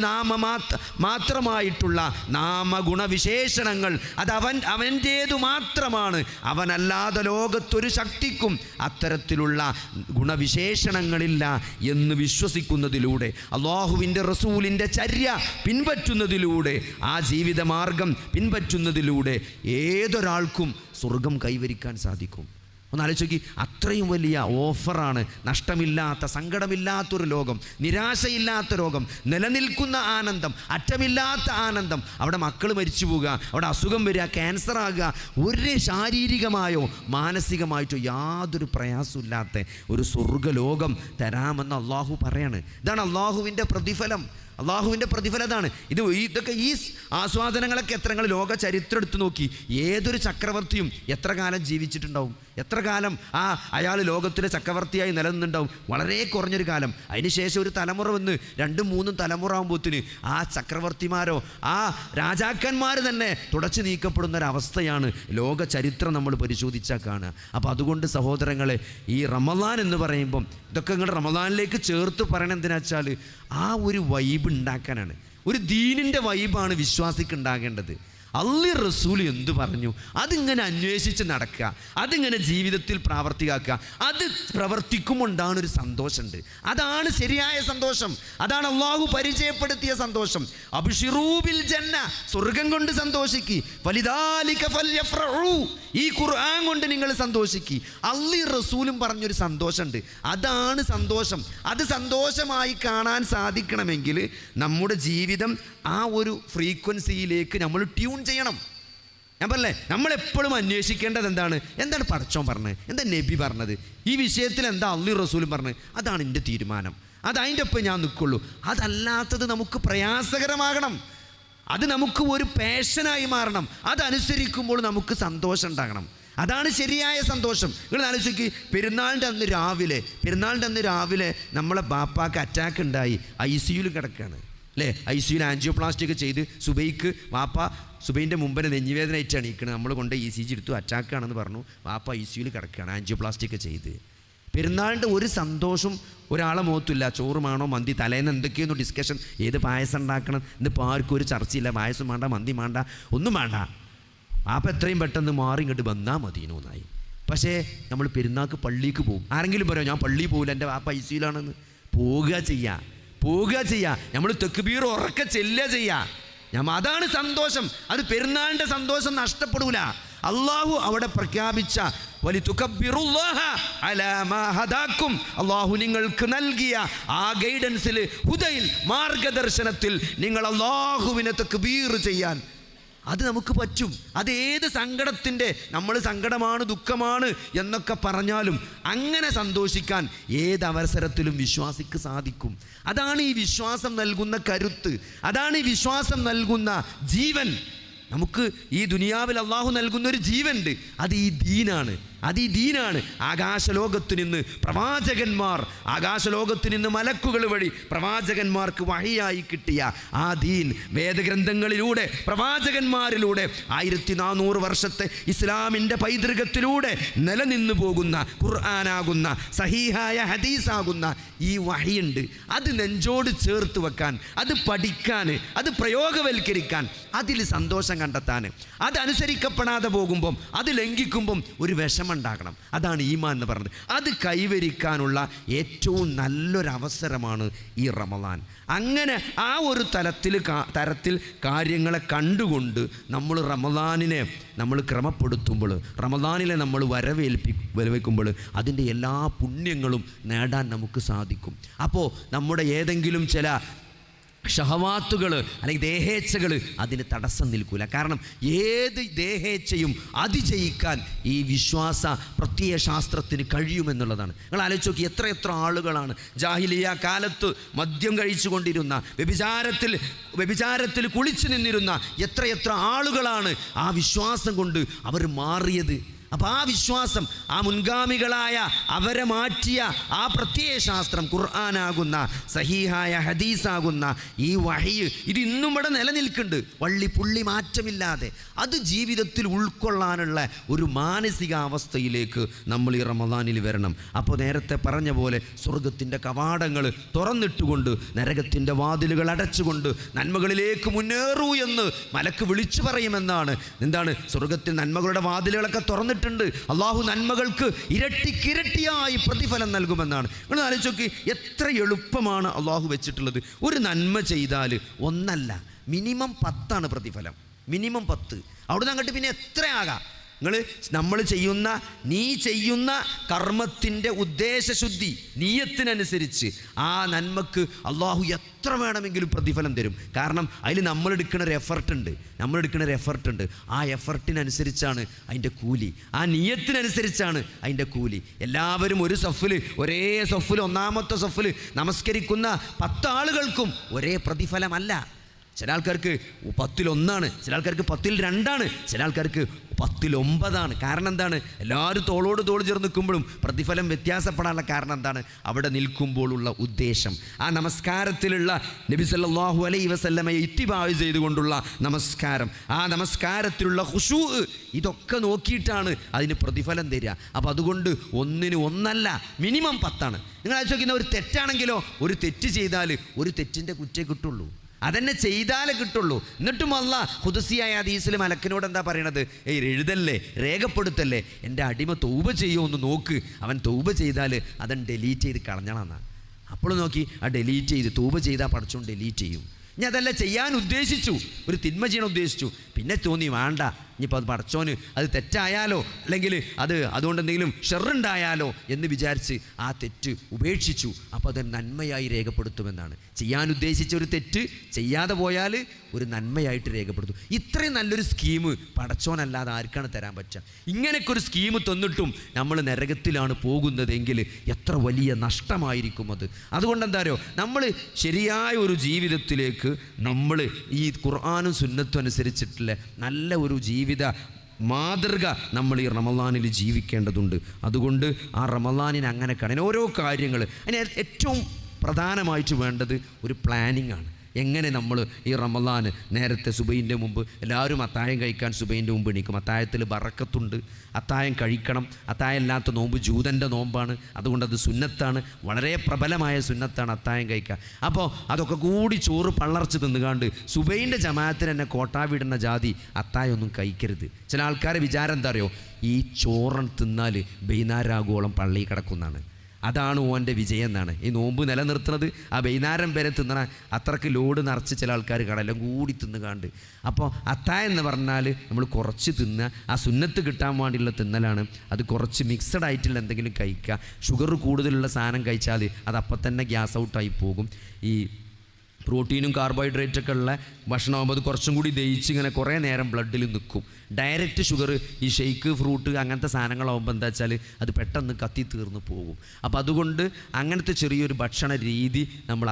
മാത്രമായിട്ടുള്ള നാമഗുണവിശേഷണങ്ങൾ അത് അവൻ്റേതു മാത്രമാണ്. അവനല്ലാതെ ലോകത്തൊരു ശക്തിക്കും അത്തരത്തിലുള്ള ഗുണവിശേഷണങ്ങളില്ല എന്ന് വിശ്വസിക്കുന്നതിലൂടെ, അള്ളാഹുവിൻ്റെ റസൂലിൻ്റെ ചര്യ പിൻപറ്റുന്നതിലൂടെ, ആ ജീവിതമാർഗം പിൻപറ്റുന്നതിലൂടെ ഏതൊരാൾക്കും സ്വർഗം കൈവരിക്കാൻ സാധിക്കും. ഒന്ന് ആലോചിക്ക്, അത്രയും വലിയ ഓഫറാണ്. നഷ്ടമില്ലാത്ത, സങ്കടമില്ലാത്തൊരു ലോകം, നിരാശയില്ലാത്ത ലോകം, നിലനിൽക്കുന്ന ആനന്ദം, അറ്റമില്ലാത്ത ആനന്ദം. അവിടെ മക്കൾ മരിച്ചു പോവുക, അവിടെ അസുഖം വരിക, ക്യാൻസർ ആകുക, ഒരു ശാരീരികമായോ മാനസികമായിട്ടോ യാതൊരു പ്രയാസമില്ലാത്ത ഒരു സ്വർഗ്ഗലോകം തരാമെന്ന് അള്ളാഹു പറയാണ്. ഇതാണ് അള്ളാഹുവിൻ്റെ പ്രതിഫലം. അള്ളാഹുവിൻ്റെ പ്രതിഫലം അതാണ്. ഇതൊക്കെ ഈ ആസ്വാദനങ്ങളൊക്കെ എത്ര ലോക ചരിത്രം എടുത്തു നോക്കി, ഏതൊരു ചക്രവർത്തിയും എത്ര കാലം ജീവിച്ചിട്ടുണ്ടാവും? എത്ര കാലം അയാൾ ലോകത്തിലെ ചക്രവർത്തിയായി നിലനിന്നുണ്ടാവും? വളരെ കുറഞ്ഞൊരു കാലം. അതിനുശേഷം ഒരു തലമുറ വന്ന് 2-3 തലമുറ ആകുമ്പോഴത്തിന് ആ ചക്രവർത്തിമാരോ ആ രാജാക്കന്മാർ തന്നെ തുടച്ചു നീക്കപ്പെടുന്നൊരവസ്ഥയാണ് ലോക ചരിത്രം നമ്മൾ പരിശോധിച്ചാൽ കാണുക. അപ്പോൾ അതുകൊണ്ട് സഹോദരങ്ങളെ, ഈ റമദാൻ എന്ന് പറയുമ്പം ഇതൊക്കെ നിങ്ങൾ റമദാനിലേക്ക് ചേർത്ത് പറയണത് എന്തിനാ വെച്ചാൽ ആ ഒരു വൈബ് ഉണ്ടാക്കാനാണ്. ഒരു ദീനിൻ്റെ വൈബാണ് വിശ്വാസിക്ക് ഉണ്ടാകേണ്ടത്. അള്ളി റസൂൽ എന്തു പറഞ്ഞു അതിങ്ങനെ അന്വേഷിച്ച് നടക്കുക, അതിങ്ങനെ ജീവിതത്തിൽ പ്രാവർത്തികമാക്കുക. അത് പ്രവർത്തിക്കുമ്പോണ്ടാണ് ഒരു സന്തോഷമുണ്ട്. അതാണ് ശരിയായ സന്തോഷം. അതാണ് അള്ളാഹു പരിചയപ്പെടുത്തിയ സന്തോഷം. അബ്ശിറൂ ബിൽ ജന്ന, സ്വർഗം കൊണ്ട് സന്തോഷിക്ക്. ഫലിദാലിക ഫൽയഫ്റഹൂ, ഈ ഖുർആൻ കൊണ്ട് നിങ്ങൾ സന്തോഷിക്ക്. അള്ളി റസൂലും പറഞ്ഞൊരു സന്തോഷമുണ്ട്. അതാണ് സന്തോഷം. അത് സന്തോഷമായി കാണാൻ സാധിക്കണമെങ്കിൽ നമ്മുടെ ജീവിതം ആ ഒരു ഫ്രീക്വൻസിയിലേക്ക് നമ്മൾ ട്യൂൺ ചെയ്യണം. ഞാൻ പറഞ്ഞേ, നമ്മളെപ്പോഴും അന്വേഷിക്കേണ്ടത് എന്താണ് പടച്ചോൻ പറഞ്ഞത്, എന്താ നബി പറഞ്ഞത്, ഈ വിഷയത്തിൽ എന്താ അള്ളി റസൂലും പറഞ്ഞത്, അതാണ് എൻ്റെ തീരുമാനം, അത് അതിൻ്റെ ഒപ്പം ഞാൻ നിൽക്കുള്ളൂ. അതല്ലാത്തത് നമുക്ക് പ്രയാസകരമാകണം, അത് നമുക്ക് ഒരു പാഷനായി മാറണം. അതനുസരിക്കുമ്പോൾ നമുക്ക് സന്തോഷം ഉണ്ടാകണം. അതാണ് ശരിയായ സന്തോഷം. നിങ്ങൾ ആലോചിക്ക്, പെരുന്നാളിൻ്റെ അന്ന് രാവിലെ നമ്മളെ ബാപ്പാക്ക് അറ്റാക്ക് ഉണ്ടായി, ICUയിൽ കിടക്കുകയാണ് അല്ലേ? ICUയിൽ ആൻജിയോപ്ലാസ്റ്റി ഒക്കെ ചെയ്ത് സുബൈക്ക് വാപ്പ സുബൈൻ്റെ മുമ്പിന് നെഞ്ഞുവേദന ആയിട്ടാണ് ഇരിക്കുന്നത്. നമ്മൾ കൊണ്ട് ECG എടുത്തു, അറ്റാക്കാണെന്ന് പറഞ്ഞു. വാപ്പ ICUയിൽ കിടക്കുകയാണ്, ആൻജിയോപ്ലാസ്റ്റി ഒക്കെ ചെയ്ത്. പെരുന്നാളിൻ്റെ ഒരു സന്തോഷം ഒരാളെ മുഖത്തില്ല. ചോറുമാണോ മന്തി, തലേന്ന് എന്തൊക്കെയൊന്നു ഡിസ്കഷൻ, ഏത് പായസം ഉണ്ടാക്കണം, ഇന്നിപ്പോൾ ആർക്കും ഒരു ചർച്ചയില്ല. പായസം വേണ്ട, മന്തി വേണ്ട, ഒന്നും വേണ്ട. വാപ്പ എത്രയും പെട്ടെന്ന് മാറി ഇങ്ങോട്ട് വന്നാൽ മതിയെന്നായി. പക്ഷേ നമ്മൾ പെരുന്നാൾക്ക് പള്ളിക്ക് പോകും. ആരെങ്കിലും പറയോ ഞാൻ പള്ളിയിൽ പോകില്ല, എൻ്റെ വാപ്പ ICUയിലാണെന്ന്? പോകുക ചെയ്യുക. നമ്മൾ തക്ബീർ ഉറക്കെ ചെല്ലുക ചെയ്യുക. അതാണ് സന്തോഷം. അത് പെരുന്നാളിൻ്റെ സന്തോഷം നഷ്ടപ്പെടൂല. അള്ളാഹു അവിടെ പ്രഖ്യാപിച്ച വലിതുകബ്ബിറുല്ലാഹ അലാ മാ ഹദാക്കും, അള്ളാഹു നിങ്ങൾക്ക് നൽകിയ ആ ഗൈഡൻസിൽ, ഹുദയിൽ, മാർഗദർശനത്തിൽ നിങ്ങൾ അള്ളാഹുവിനെ തക്ബീർ ചെയ്യാൻ അത് നമുക്ക് പറ്റും. അത് ഏത് സങ്കടത്തിൻ്റെ, നമ്മൾ സങ്കടമാണ്, ദുഃഖമാണ് എന്നൊക്കെ പറഞ്ഞാലും അങ്ങനെ സന്തോഷിക്കാൻ ഏതവസരത്തിലും വിശ്വാസിക്ക് സാധിക്കും. അതാണ് ഈ വിശ്വാസം നൽകുന്ന കരുത്ത്, അതാണ് ഈ വിശ്വാസം നൽകുന്ന ജീവൻ. നമുക്ക് ഈ ദുനിയാവിൽ അള്ളാഹു നൽകുന്നൊരു ജീവനുണ്ട്, അത് ഈ ദീനാണ്. ആകാശലോകത്തു നിന്ന് പ്രവാചകന്മാർ, ആകാശലോകത്തു നിന്ന് മലക്കുകൾ വഴി പ്രവാചകന്മാർക്ക് വഹിയായി കിട്ടിയ ആ ദീൻ, വേദഗ്രന്ഥങ്ങളിലൂടെ പ്രവാചകന്മാരിലൂടെ 1400 വർഷത്തെ ഇസ്ലാമിൻ്റെ പൈതൃകത്തിലൂടെ നിലനിന്നു പോകുന്ന ഖുർആനാകുന്ന, സഹീഹായ ഹദീസാകുന്ന ഈ വഹിയുണ്ട്. അത് നെഞ്ചോട് ചേർത്ത് വെക്കാൻ, അത് പഠിക്കാൻ, അത് പ്രയോഗവൽക്കരിക്കാൻ, അതിൽ സന്തോഷം കണ്ടെത്താൻ, അത് അനുസരിക്കപ്പെടാതെ പോകുമ്പം, അത് ലംഘിക്കുമ്പം ഒരു വിഷമുണ്ടാകണം. അതാണ് ഈമാൻ എന്ന് പറയുന്നത്. അത് കൈവരിക്കാനുള്ള ഏറ്റവും നല്ലൊരവസരമാണ് ഈ റമദാൻ. അങ്ങനെ ആ ഒരു തരത്തിൽ കാര്യങ്ങളെ കണ്ടുകൊണ്ട് നമ്മൾ റമദാനിനെ നമ്മൾ ക്രമപ്പെടുത്തുമ്പോൾ, റമദാനിലെ നമ്മൾ വരവേൽക്കുമ്പോൾ അതിൻ്റെ എല്ലാ പുണ്യങ്ങളും നേടാൻ നമുക്ക് സാധിക്കും. അപ്പോൾ നമ്മുടെ ഏതെങ്കിലും ചില ഷഹവാത്തുകൾ അല്ലെങ്കിൽ ദേഹേച്ഛകൾ അതിന് തടസ്സം നിൽക്കില്ല. കാരണം ഏത് ദേഹേച്ഛയും അതിജയിക്കാൻ ഈ വിശ്വാസ പ്രത്യയശാസ്ത്രത്തിന് കഴിയുമെന്നുള്ളതാണ്. നിങ്ങൾ ആലോചിച്ച് നോക്കി, എത്ര ആളുകളാണ് ജാഹിലിയ കാലത്ത് മദ്യം കഴിച്ചു കൊണ്ടിരുന്ന, വ്യഭിചാരത്തിൽ കുളിച്ചു നിന്നിരുന്ന എത്ര ആളുകളാണ് ആ വിശ്വാസം കൊണ്ട് അവർ മാറിയത്. അപ്പോൾ ആ വിശ്വാസം, ആ മുൻഗാമികളായ അവരെ മാറ്റിയ ആ പ്രത്യയശാസ്ത്രം, ഖുർആനാകുന്ന സഹീഹായ ഹദീസാകുന്ന ഈ വഹി, ഇത് ഇന്നും ഇവിടെ നിലനിൽക്കുന്നുണ്ട്, വള്ളി പുള്ളി മാറ്റമില്ലാതെ. അത് ജീവിതത്തിൽ ഉൾക്കൊള്ളാനുള്ള ഒരു മാനസികാവസ്ഥയിലേക്ക് നമ്മൾ ഈ റമദാനിൽ വരണം. അപ്പോൾ നേരത്തെ പറഞ്ഞ പോലെ സ്വർഗത്തിൻ്റെ കവാടങ്ങൾ തുറന്നിട്ടുകൊണ്ട്, നരകത്തിൻ്റെ വാതിലുകൾ അടച്ചുകൊണ്ട് നന്മകളിലേക്ക് മുന്നേറൂ എന്ന് മലക്ക് വിളിച്ചു പറയുമെന്നാണ്. എന്താണ്? സ്വർഗത്തിൽ നന്മകളുടെ വാതിലുകളൊക്കെ തുറന്നിട്ടുണ്ട്. അള്ളാഹു നന്മകൾക്ക് ഇരട്ടിക്കിരട്ടിയായി പ്രതിഫലം നൽകുമെന്നാണ്. നിങ്ങൾ ആലോചിച്ച് നോക്കി, എത്ര എളുപ്പമാണ് അള്ളാഹു വെച്ചിട്ടുള്ളത്. ഒരു നന്മ ചെയ്താൽ ഒന്നല്ല, മിനിമം 10 പ്രതിഫലം, മിനിമം 10. അവിടുന്ന് അങ്ങോട്ട് പിന്നെ എത്രയാകാം. നീ ചെയ്യുന്ന കർമ്മത്തിൻ്റെ ഉദ്ദേശശുദ്ധി, നീയത്തിനനുസരിച്ച് ആ നന്മക്ക് അള്ളാഹു എത്ര വേണമെങ്കിലും പ്രതിഫലം തരും. കാരണം അതിൽ നമ്മളെടുക്കുന്ന ഒരു എഫർട്ട് ഉണ്ട്. ആ എഫർട്ടിനനുസരിച്ചാണ് അതിൻ്റെ കൂലി, ആ നീയത്തിനനുസരിച്ചാണ് അതിൻ്റെ കൂലി. എല്ലാവരും ഒരു ഒരേ സഫിൽ, ഒന്നാമത്തെ സഫിൽ നമസ്കരിക്കുന്ന 10 ആളുകൾക്കും ഒരേ പ്രതിഫലമല്ല. ചില ആൾക്കാർക്ക് 10-1, ചില ആൾക്കാർക്ക് 10-2, ചില ആൾക്കാർക്ക് 10-9. കാരണം എന്താണ്? എല്ലാവരും തോളോട് തോൾ ചേർന്ന് നിൽക്കുമ്പോഴും പ്രതിഫലം വ്യത്യാസപ്പെടാനുള്ള കാരണം എന്താണ്? അവിടെ നിൽക്കുമ്പോഴുള്ള ഉദ്ദേശം. ആ നമസ്കാരത്തിലുള്ള നബി സല്ലല്ലാഹു അലൈഹി വസല്ലമയെ ഇത്തിബാ ചെയ്തുകൊണ്ടുള്ള നമസ്കാരം, ആ നമസ്കാരത്തിലുള്ള ഖുശൂ, ഇതൊക്കെ നോക്കിയിട്ടാണ് അതിന് പ്രതിഫലം തരിക. അപ്പോൾ അതുകൊണ്ട് 1-1 മിനിമം 10. നിങ്ങൾ ആലോചിക്കുന്ന ഒരു തെറ്റാണെങ്കിലോ, ഒരു തെറ്റ് ചെയ്താൽ ഒരു തെറ്റിൻ്റെ കുറ്റേ കിട്ടുള്ളൂ, അതെന്നെ ചെയ്താലേ കിട്ടുള്ളൂ. എന്നിട്ടും അല്ലാഹ് ഖുദ്സിയായ ഹദീസിൽ മലക്കിനോട് എന്താ പറയണത്? എഴുതല്ലേ, രേഖപ്പെടുത്തല്ലേ, എൻ്റെ അടിമ തൗബ ചെയ്യുമോ എന്ന് നോക്ക്. അവൻ തൗബ ചെയ്താൽ അതൻ ഡിലീറ്റ് ചെയ്ത് കളഞ്ഞണമെന്നാണ്. അപ്പോൾ നോക്കി, ആ ഡിലീറ്റ് ചെയ്ത് തൗബ ചെയ്താൽ പഠിച്ചോൻ ഡിലീറ്റ് ചെയ്യും. ഞാൻ അതല്ല ചെയ്യാൻ ഉദ്ദേശിച്ചു, ഒരു തിന്മ ചെയ്യണം ഉദ്ദേശിച്ചു, പിന്നെ തോന്നി വേണ്ട, ഇനിയിപ്പോൾ അത് പടച്ചോന് അത് തെറ്റായാലോ, അല്ലെങ്കിൽ അതുകൊണ്ട് എന്തെങ്കിലും ഷെറുണ്ടായാലോ എന്ന് വിചാരിച്ച് ആ തെറ്റ് ഉപേക്ഷിച്ചു. അപ്പോൾ അത് നന്മയായി രേഖപ്പെടുത്തുമെന്നാണ്. ചെയ്യാൻ ഉദ്ദേശിച്ച ഒരു തെറ്റ് ചെയ്യാതെ പോയാൽ ഒരു നന്മയായിട്ട് രേഖപ്പെടുത്തും. ഇത്രയും നല്ലൊരു സ്കീം പടച്ചോനല്ലാതെ ആർക്കാണ് തരാൻ പറ്റുക? ഇങ്ങനെയൊക്കെ ഒരു സ്കീം തന്നിട്ടും നമ്മൾ നരകത്തിലാണ് പോകുന്നതെങ്കിൽ എത്ര വലിയ നഷ്ടമായിരിക്കും അത്. അതുകൊണ്ട് എന്താ അറിയോ, നമ്മൾ ശരിയായ ഒരു ജീവിതത്തിലേക്ക് നമ്മൾ ഈ ഖുർആനും സുന്നത്തും അനുസരിച്ചിട്ടുള്ള നല്ല ഒരു ജീവിത മാതൃക നമ്മൾ ഈ റമളാനിൽ ജീവിക്കേണ്ടതുണ്ട്. അതുകൊണ്ട് ആ റമളാനിന് അങ്ങനെ കാണാൻ ഓരോ കാര്യങ്ങൾ, അതിന് ഏറ്റവും പ്രധാനമായിട്ട് വേണ്ടത് ഒരു പ്ലാനിങ് ആണ്. എങ്ങനെ നമ്മൾ ഈ റമളാൻ നേരത്തെ സുബഹിൻ്റെ മുമ്പ് എല്ലാവരും അത്തായം കഴിക്കാൻ സുബഹിൻ്റെ മുമ്പ് എണീക്കും. അത്തായത്തിൽ ബറക്കത്തുണ്ട്, അത്തായം കഴിക്കണം. അത്തായം ഇല്ലാത്ത നോമ്പ് ജൂതൻ്റെ നോമ്പാണ്, അതുകൊണ്ടത് സുന്നത്താണ്, വളരെ പ്രബലമായ സുന്നത്താണ് അത്തായം കഴിക്കുക. അപ്പോൾ അതൊക്കെ കൂടി ചോറ് പള്ളർച്ച് തിന്നുകാണ്ട് സുബഹിൻ്റെ ജമാഅത്തിന് തന്നെ കോട്ടാവിടുന്ന ജാതി അത്തായൊന്നും കഴിക്കരുത്. ചില ആൾക്കാരെ വിചാരം എന്താ അറിയോ, ഈ ചോറൻ തിന്നാൽ വൈകുന്നേരമാകോളം പള്ളിയിൽ കിടക്കുന്നതാണ്, അതാണ് ഓൻ്റെ വിജയം എന്നാണ്. ഈ നോമ്പ് നിലനിർത്തുന്നത് ആ വൈകുന്നേരം വരെ തിന്നണ അത്രയ്ക്ക് ലോഡ് നിറച്ച് ചില ആൾക്കാർ കടയെല്ലാം കൂടി തിന്നുകാണ്ട്. അപ്പോൾ അത്തായം എന്ന് പറഞ്ഞാൽ നമ്മൾ കുറച്ച് തിന്നുക, ആ സുന്നത്ത് കിട്ടാൻ വേണ്ടിയുള്ള തിന്നലാണ്. അത് കുറച്ച് മിക്സഡ് ആയിട്ടുള്ള എന്തെങ്കിലും കഴിക്കുക. ഷുഗർ കൂടുതലുള്ള സാധനം കഴിച്ചാൽ അത് അപ്പം തന്നെ ഗ്യാസ് ഔട്ടായി പോകും. ഈ പ്രോട്ടീനും കാർബോഹൈഡ്രേറ്റൊക്കെ ഉള്ള ഭക്ഷണമാകുമ്പോൾ അത് കുറച്ചും കൂടി ദഹിച്ച് ഇങ്ങനെ കുറേ നേരം ബ്ലഡിൽ നിൽക്കും. ഡയറക്റ്റ് ഷുഗർ, ഈ ഷെയ്ക്ക്, ഫ്രൂട്ട് അങ്ങനത്തെ സാധനങ്ങളാകുമ്പോൾ എന്താ വെച്ചാൽ അത് പെട്ടെന്ന് കത്തി തീർന്ന് പോകും. അപ്പോൾ അതുകൊണ്ട് അങ്ങനത്തെ ചെറിയൊരു ഭക്ഷണ രീതി നമ്മൾ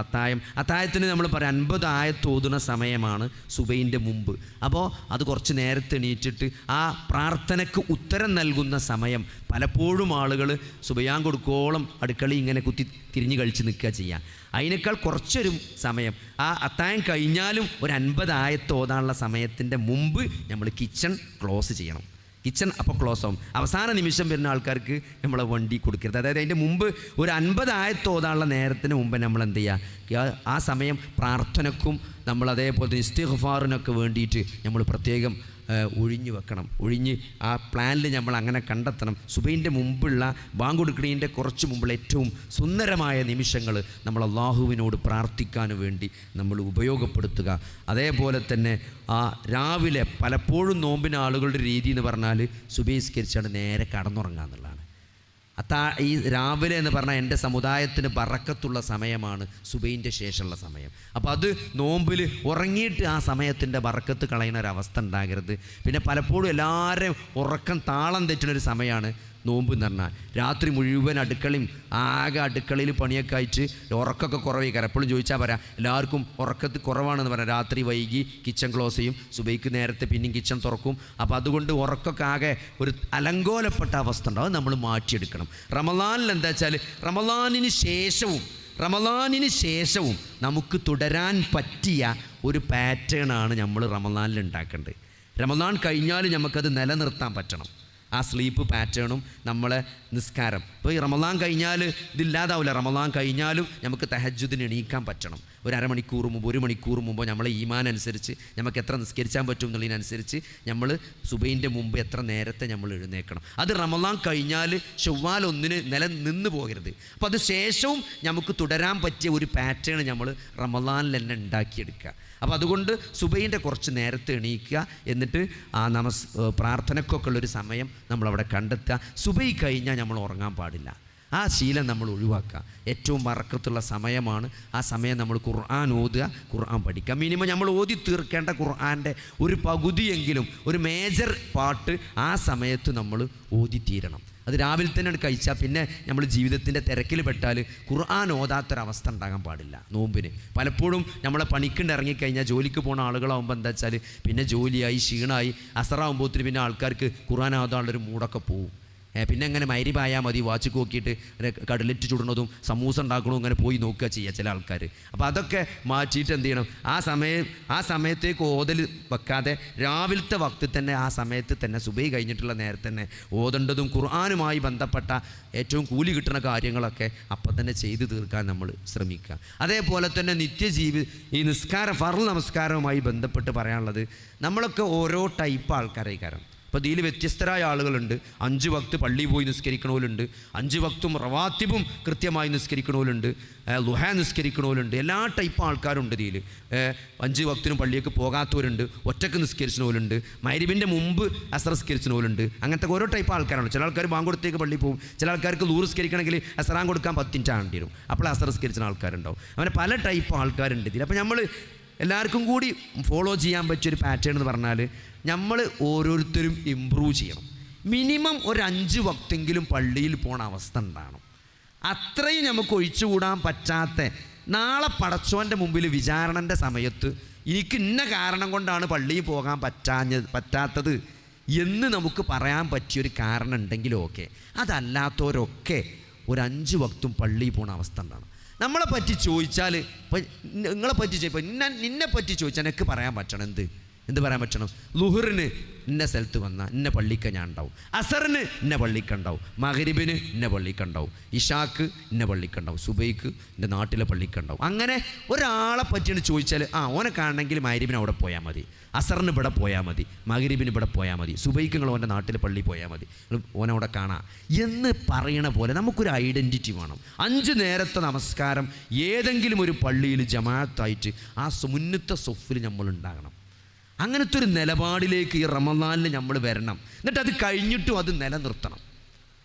അത്തായത്തിന് നമ്മൾ പറയാം 50 ആയത്ത് ഓതുന്ന സമയമാണ് സുബഹിൻ്റെ മുമ്പ്. അപ്പോൾ അത് കുറച്ച് നേരത്തെ എണീറ്റിട്ട് ആ പ്രാർത്ഥനയ്ക്ക് ഉത്തരം നൽകുന്ന സമയം. പലപ്പോഴും ആളുകൾ സുബയാൻ കൊടുക്കോളം അടുക്കളയിൽ ഇങ്ങനെ കുത്തി തിരിഞ്ഞ് കഴിച്ച് നിൽക്കുക ചെയ്യാം. അതിനേക്കാൾ കുറച്ചൊരു സമയം ആ അത്തായം കഴിഞ്ഞാലും ഒരു 50 ആയത്ത് ഓതാനുള്ള സമയത്തിൻ്റെ മുമ്പ് നമ്മൾ കിച്ചൺ ക്ലോസ് ചെയ്യണം. കിച്ചൺ അപ്പോൾ ക്ലോസ് ആവും. അവസാന നിമിഷം വരുന്ന ആൾക്കാർക്ക് നമ്മൾ വണ്ടി കൊടുക്കരുത്. അതായത് അതിൻ്റെ മുമ്പ് ഒരു 50 ആയത്ത് ഓതാനുള്ള നേരത്തിന് മുമ്പ് നമ്മൾ എന്ത് ചെയ്യുക, ആ സമയം പ്രാർത്ഥനക്കും നമ്മൾ അതേപോലെ ഇസ്തിഗ്ഫാറിനൊക്കെ വേണ്ടിയിട്ട് നമ്മൾ പ്രത്യേകം ഒഴിഞ്ഞു വെക്കണം. ആ പ്ലാനിൽ നമ്മൾ അങ്ങനെ കണ്ടെത്തണം. സുബഹിൻ്റെ മുമ്പുള്ള ബാങ്ക് കൊടുക്കുന്നതിൻ്റെ കുറച്ച് മുമ്പുള്ള ഏറ്റവും സുന്ദരമായ നിമിഷങ്ങൾ നമ്മൾ അള്ളാഹുവിനോട് പ്രാർത്ഥിക്കാൻ വേണ്ടി നമ്മൾ ഉപയോഗപ്പെടുത്തുക. അതേപോലെ തന്നെ ആ രാവിലെ പലപ്പോഴും നോമ്പിന് ആളുകളുടെ രീതി എന്ന് പറഞ്ഞാൽ സുബഹിസ്കരിച്ചാണ് നേരെ കടന്നുറങ്ങുക എന്നുള്ളതാണ്. ഈ രാവിലെ എന്ന് പറഞ്ഞാൽ എൻ്റെ സമുദായത്തിന് ബറക്കത്തുള്ള സമയമാണ് സുബൈൻ്റെ ശേഷമുള്ള സമയം. അപ്പോൾ അത് നോമ്പിൽ ഉറങ്ങിയിട്ട് ആ സമയത്തിൻ്റെ ബറക്കത്ത് കളയുന്ന ഒരവസ്ഥ ഉണ്ടാകരുത്. പിന്നെ പലപ്പോഴും എല്ലാവരും ഉറക്കം താളം തെറ്റുന്നൊരു സമയമാണ് നോമ്പ് എന്ന് പറഞ്ഞാൽ. രാത്രി മുഴുവൻ അടുക്കളയിൽ പണിയൊക്കെ അയച്ച് ഉറക്കമൊക്കെ കുറവേക്കാരം. എപ്പോഴും ചോദിച്ചാൽ പറയാം എല്ലാവർക്കും ഉറക്കത്തിൽ കുറവാണെന്ന് പറയാം. രാത്രി വൈകി കിച്ചൺ ക്ലോസ് ചെയ്യും, സുബൈക്ക് നേരത്തെ പിന്നെയും കിച്ചൺ തുറക്കും. അപ്പോൾ അതുകൊണ്ട് ഉറക്കമൊക്കെ ആകെ ഒരു അലങ്കോലപ്പെട്ട അവസ്ഥ ഉണ്ടാവും. അത് നമ്മൾ മാറ്റിയെടുക്കണം. റമളാനിൽ എന്താ വെച്ചാൽ റമളാനിന് ശേഷവും നമുക്ക് തുടരാൻ പറ്റിയ ഒരു പാറ്റേണാണ് നമ്മൾ റമളാനിൽ ഉണ്ടാക്കേണ്ടത്. റമളാൻ കഴിഞ്ഞാലും നമുക്കത് നിലനിർത്താൻ പറ്റണം. ആ സ്ലീപ്പ് പാറ്റേണും നമ്മളെ നിസ്കാരം. ഇപ്പോൾ ഈ റമളാൻ കഴിഞ്ഞാൽ ഇതില്ലാതാവില്ല. റമളാൻ കഴിഞ്ഞാലും നമുക്ക് തഹജ്ജുദിന് എണീക്കാൻ പറ്റണം. ഒരു അരമണിക്കൂർ മുമ്പ് 1 മണിക്കൂർ മുമ്പ് നമ്മളെ ഈമാൻ അനുസരിച്ച് നമുക്ക് എത്ര നിസ്കരിക്കാൻ പറ്റും എന്നുള്ളതിനനുസരിച്ച് നമ്മൾ സുബൈൻ്റെ മുമ്പ് എത്ര നേരത്തെ നമ്മൾ എഴുന്നേൽക്കണം. അത് റമളാൻ കഴിഞ്ഞാൽ ശവ്വാൽ 1 നിലനിന്ന് പോകരുത്. അപ്പോൾ അത് ശേഷവും നമുക്ക് തുടരാൻ പറ്റിയ ഒരു പാറ്റേൺ നമ്മൾ റമളാനിൽ തന്നെ ഉണ്ടാക്കിയെടുക്കുക. അപ്പോൾ അതുകൊണ്ട് സുബൈൻ്റെ കുറച്ച് നേരത്തെ എണീക്കുക, എന്നിട്ട് ആ പ്രാർത്ഥനയ്ക്കൊക്കെ ഉള്ളൊരു സമയം നമ്മളവിടെ കണ്ടെത്തുക. സുബൈ കഴിഞ്ഞാൽ നമ്മൾ ഉറങ്ങാൻ പാടില്ല. ആ ശീലം നമ്മൾ ഒഴിവാക്കുക. ഏറ്റവും ബറക്കത്തുള്ള സമയമാണ് ആ സമയം. നമ്മൾ ഖുർആൻ ഓതുക, ഖുർആൻ പഠിക്കുക. മിനിമം നമ്മൾ ഓതി തീർക്കേണ്ട ഖുർആൻ്റെ ഒരു പകുതിയെങ്കിലും, ഒരു മേജർ പാർട്ട് ആ സമയത്ത് നമ്മൾ ഓതി തീരണം. അത് രാവിലെ തന്നെ കഴിച്ചാൽ പിന്നെ നമ്മൾ ജീവിതത്തിൻ്റെ തിരക്കിൽ പെട്ടാൽ ഖുർആൻ ഓതാത്തൊരവസ്ഥ ഉണ്ടാകാൻ പാടില്ല. നോമ്പിന് പലപ്പോഴും നമ്മളെ പണിക്കുണ്ട് ഇറങ്ങിക്കഴിഞ്ഞാൽ ജോലിക്ക് പോകുന്ന ആളുകളാകുമ്പോൾ എന്താ വെച്ചാൽ പിന്നെ ജോലിയായി ക്ഷീണമായി അസറാകുമ്പോഴത്തിന് പിന്നെ ആൾക്കാർക്ക് ഖുർആൻ ഓതാനുള്ളൊരു മൂടൊക്കെ പോവും. പിന്നെ അങ്ങനെ മഗ്‌രിബായാൽ മതി വാച്ച് നോക്കിയിട്ട് കടലറ്റ് ചുടുന്നതും സമൂസ ഉണ്ടാക്കണതും ഇങ്ങനെ പോയി നോക്കുക ചെയ്യുക ചില ആൾക്കാർ. അപ്പോൾ അതൊക്കെ മാറ്റിയിട്ട് എന്ത് ചെയ്യണം, ആ സമയത്തേക്ക് ഓതൽ വെക്കാതെ രാവിലത്തെ വക്തിൽ തന്നെ ആ സമയത്ത് തന്നെ സുബൈ കഴിഞ്ഞിട്ടുള്ള നേരത്തെ തന്നെ ഓതേണ്ടതും ഖുർആനുമായി ബന്ധപ്പെട്ട ഏറ്റവും കൂലി കിട്ടുന്ന കാര്യങ്ങളൊക്കെ അപ്പം തന്നെ ചെയ്തു തീർക്കാൻ നമ്മൾ ശ്രമിക്കുക. അതേപോലെ തന്നെ ഈ ഫർള് നമസ്കാരവുമായി ബന്ധപ്പെട്ട് പറയാനുള്ളത്, നമ്മളൊക്കെ ഓരോ ടൈപ്പ് ആൾക്കാരായി. കാരണം അപ്പോൾ ഇതിൽ വ്യത്യസ്തരായ ആളുകളുണ്ട്. 5 വക്ത് പള്ളിയിൽ പോയി നിസ്കരിക്കണവരുണ്ട്, 5 വക്തും റവാത്തിബും കൃത്യമായി നിസ്കരിക്കണവരുണ്ട്, ളുഹ നിസ്കരിക്കണവരുണ്ട്. എല്ലാ ടൈപ്പ് ആൾക്കാരുണ്ട് ഇതിൽ. 5 വക്തിനും പള്ളിയൊക്കെ പോകാത്തവരുണ്ട്, ഒറ്റക്ക് നിസ്കരിച്ചവരുണ്ട്, മഗ്‌രിബിൻ്റെ മുമ്പ് അസർ നിസ്കരിച്ചവരുണ്ട്. അങ്ങനത്തെ ഓരോ ടൈപ്പ് ആൾക്കാരാണ്. ചില ആൾക്കാർ ബാങ്ക് കൊടുത്തേക്ക് പള്ളിയിൽ പോകും, ചില ആൾക്കാർക്ക് ലൂറ് നിസ്കരിക്കണമെങ്കിൽ അസറാൻ കൊടുക്കാൻ 10 മിനിറ്റ് ആകേണ്ടി വരും, അപ്പോൾ അസർ നിസ്കരിക്കുന്ന ആൾക്കാരുണ്ടാവും. അങ്ങനെ പല ടൈപ്പ് ആൾക്കാരുണ്ട് ഇതിൽ. അപ്പോൾ നമ്മൾ എല്ലാവർക്കും കൂടി ഫോളോ ചെയ്യാൻ പറ്റിയൊരു പാറ്റേൺ എന്ന് പറഞ്ഞാൽ നമ്മൾ ഓരോരുത്തരും ഇമ്പ്രൂവ് ചെയ്യണം. മിനിമം ഒരു 5 വക്തെങ്കിലും പള്ളിയിൽ പോണ അവസ്ഥ ഉണ്ടാകണം. അത്രയും നമുക്ക് ഒഴിച്ചുകൂടാൻ പറ്റാത്ത, നാളെ പടച്ചോൻ്റെ മുമ്പിൽ വിചാരണൻ്റെ സമയത്ത് എനിക്ക് ഇന്ന കാരണം കൊണ്ടാണ് പള്ളിയിൽ പോകാൻ പറ്റാത്തത് എന്ന് നമുക്ക് പറയാൻ പറ്റിയൊരു കാരണം ഉണ്ടെങ്കിലും ഓക്കെ. അതല്ലാത്തവരൊക്കെ ഒരു 5 വക്തും പള്ളിയിൽ പോണ അവസ്ഥ ഉണ്ടാകണം. നമ്മളെ പറ്റി ചോദിച്ചാൽ, ഇപ്പം നിങ്ങളെ പറ്റി ഇപ്പം നിന്നെ പറ്റി ചോദിച്ചാൽ എനിക്ക് പറയാൻ പറ്റണം. എന്ത് പറയാൻ പറ്റണം? ളുഹറിന് ഇന്ന സ്ഥലത്ത് വന്നാൽ ഇന്ന പള്ളിക്ക് ഞാൻ ഉണ്ടാവും, അസറിന് ഇന്ന പള്ളിക്കുണ്ടാവും, മഗ്‌രിബിന് ഇന്ന പള്ളിക്കുണ്ടാവും, ഇഷാക്ക് ഇന്ന പള്ളിക്കുണ്ടാവും, സുബൈക്ക് എൻ്റെ നാട്ടിലെ പള്ളിക്കുണ്ടാവും. അങ്ങനെ ഒരാളെ പറ്റിയാണ് ചോദിച്ചാൽ ഓനെ കാണണമെങ്കിൽ മഗ്‌രിബിന് അവിടെ പോയാൽ മതി, അസറിന് ഇവിടെ പോയാൽ മതി, മഗ്‌രിബിന് ഇവിടെ പോയാൽ മതി, സുബൈക്ക് നിങ്ങൾ ഓൻ്റെ നാട്ടിലെ പള്ളി പോയാൽ മതി, ഓനവിടെ കാണാം എന്ന് പറയണ പോലെ നമുക്കൊരു ഐഡൻറ്റിറ്റി വേണം. 5 നേരത്തെ നമസ്കാരം ഏതെങ്കിലും ഒരു പള്ളിയിൽ ജമാഅത്തായിട്ട് ആ മുന്നത്തെ സൊഫിൽ നമ്മൾ ഉണ്ടാകണം. അങ്ങനത്തെ ഒരു നിലപാടിലേക്ക് ഈ റമളാനിൽ നമ്മൾ വരണം. എന്നിട്ട് അത് കഴിഞ്ഞിട്ടും അത് നിലനിർത്തണം.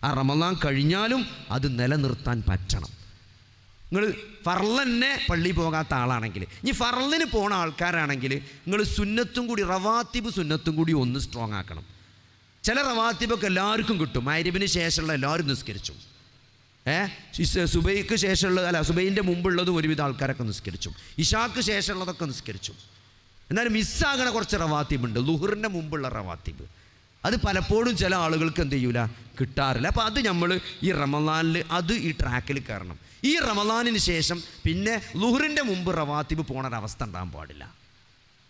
ആ റമളാൻ കഴിഞ്ഞാലും അത് നിലനിർത്താൻ പറ്റണം. നിങ്ങൾ ഫർളന്നെ പള്ളിയിൽ പോകാത്ത ആളാണെങ്കിൽ, ഇനി ഫർളിന് പോണ ആൾക്കാരാണെങ്കിൽ നിങ്ങൾ സുന്നത്തും കൂടി, റവാത്തിബ് സുന്നത്തും കൂടി ഒന്ന് സ്ട്രോങ് ആക്കണം. ചില റവാത്തിബൊക്കെ എല്ലാവർക്കും കിട്ടും. മഗ്‌രിബിന് ശേഷമുള്ള എല്ലാവരും നിസ്കരിച്ചു, സുബൈക്ക് ശേഷമുള്ള സുബൈൻ്റെ മുമ്പുള്ളതും ഒരുവിധ ആൾക്കാരൊക്കെ നിസ്കരിച്ചു, ഇഷാക്ക് ശേഷമുള്ളതൊക്കെ നിസ്കരിച്ചു. എന്നാലും മിസ്സാകണ കുറച്ച് റവാത്തിബുണ്ട്, ളുഹറിൻ്റെ മുമ്പുള്ള റവാത്തിബ്. അത് പലപ്പോഴും ചില ആളുകൾക്ക് എന്ത് ചെയ്യൂല, കിട്ടാറില്ല. അപ്പോൾ അത് നമ്മൾ ഈ റമളാനിൽ ഈ ട്രാക്കിൽ കയറണം. ഈ റമളാനിന് ശേഷം പിന്നെ ളുഹറിൻ്റെ മുമ്പ് റവാത്തിബ് പോണൊരവസ്ഥ ഉണ്ടാകാൻ പാടില്ല.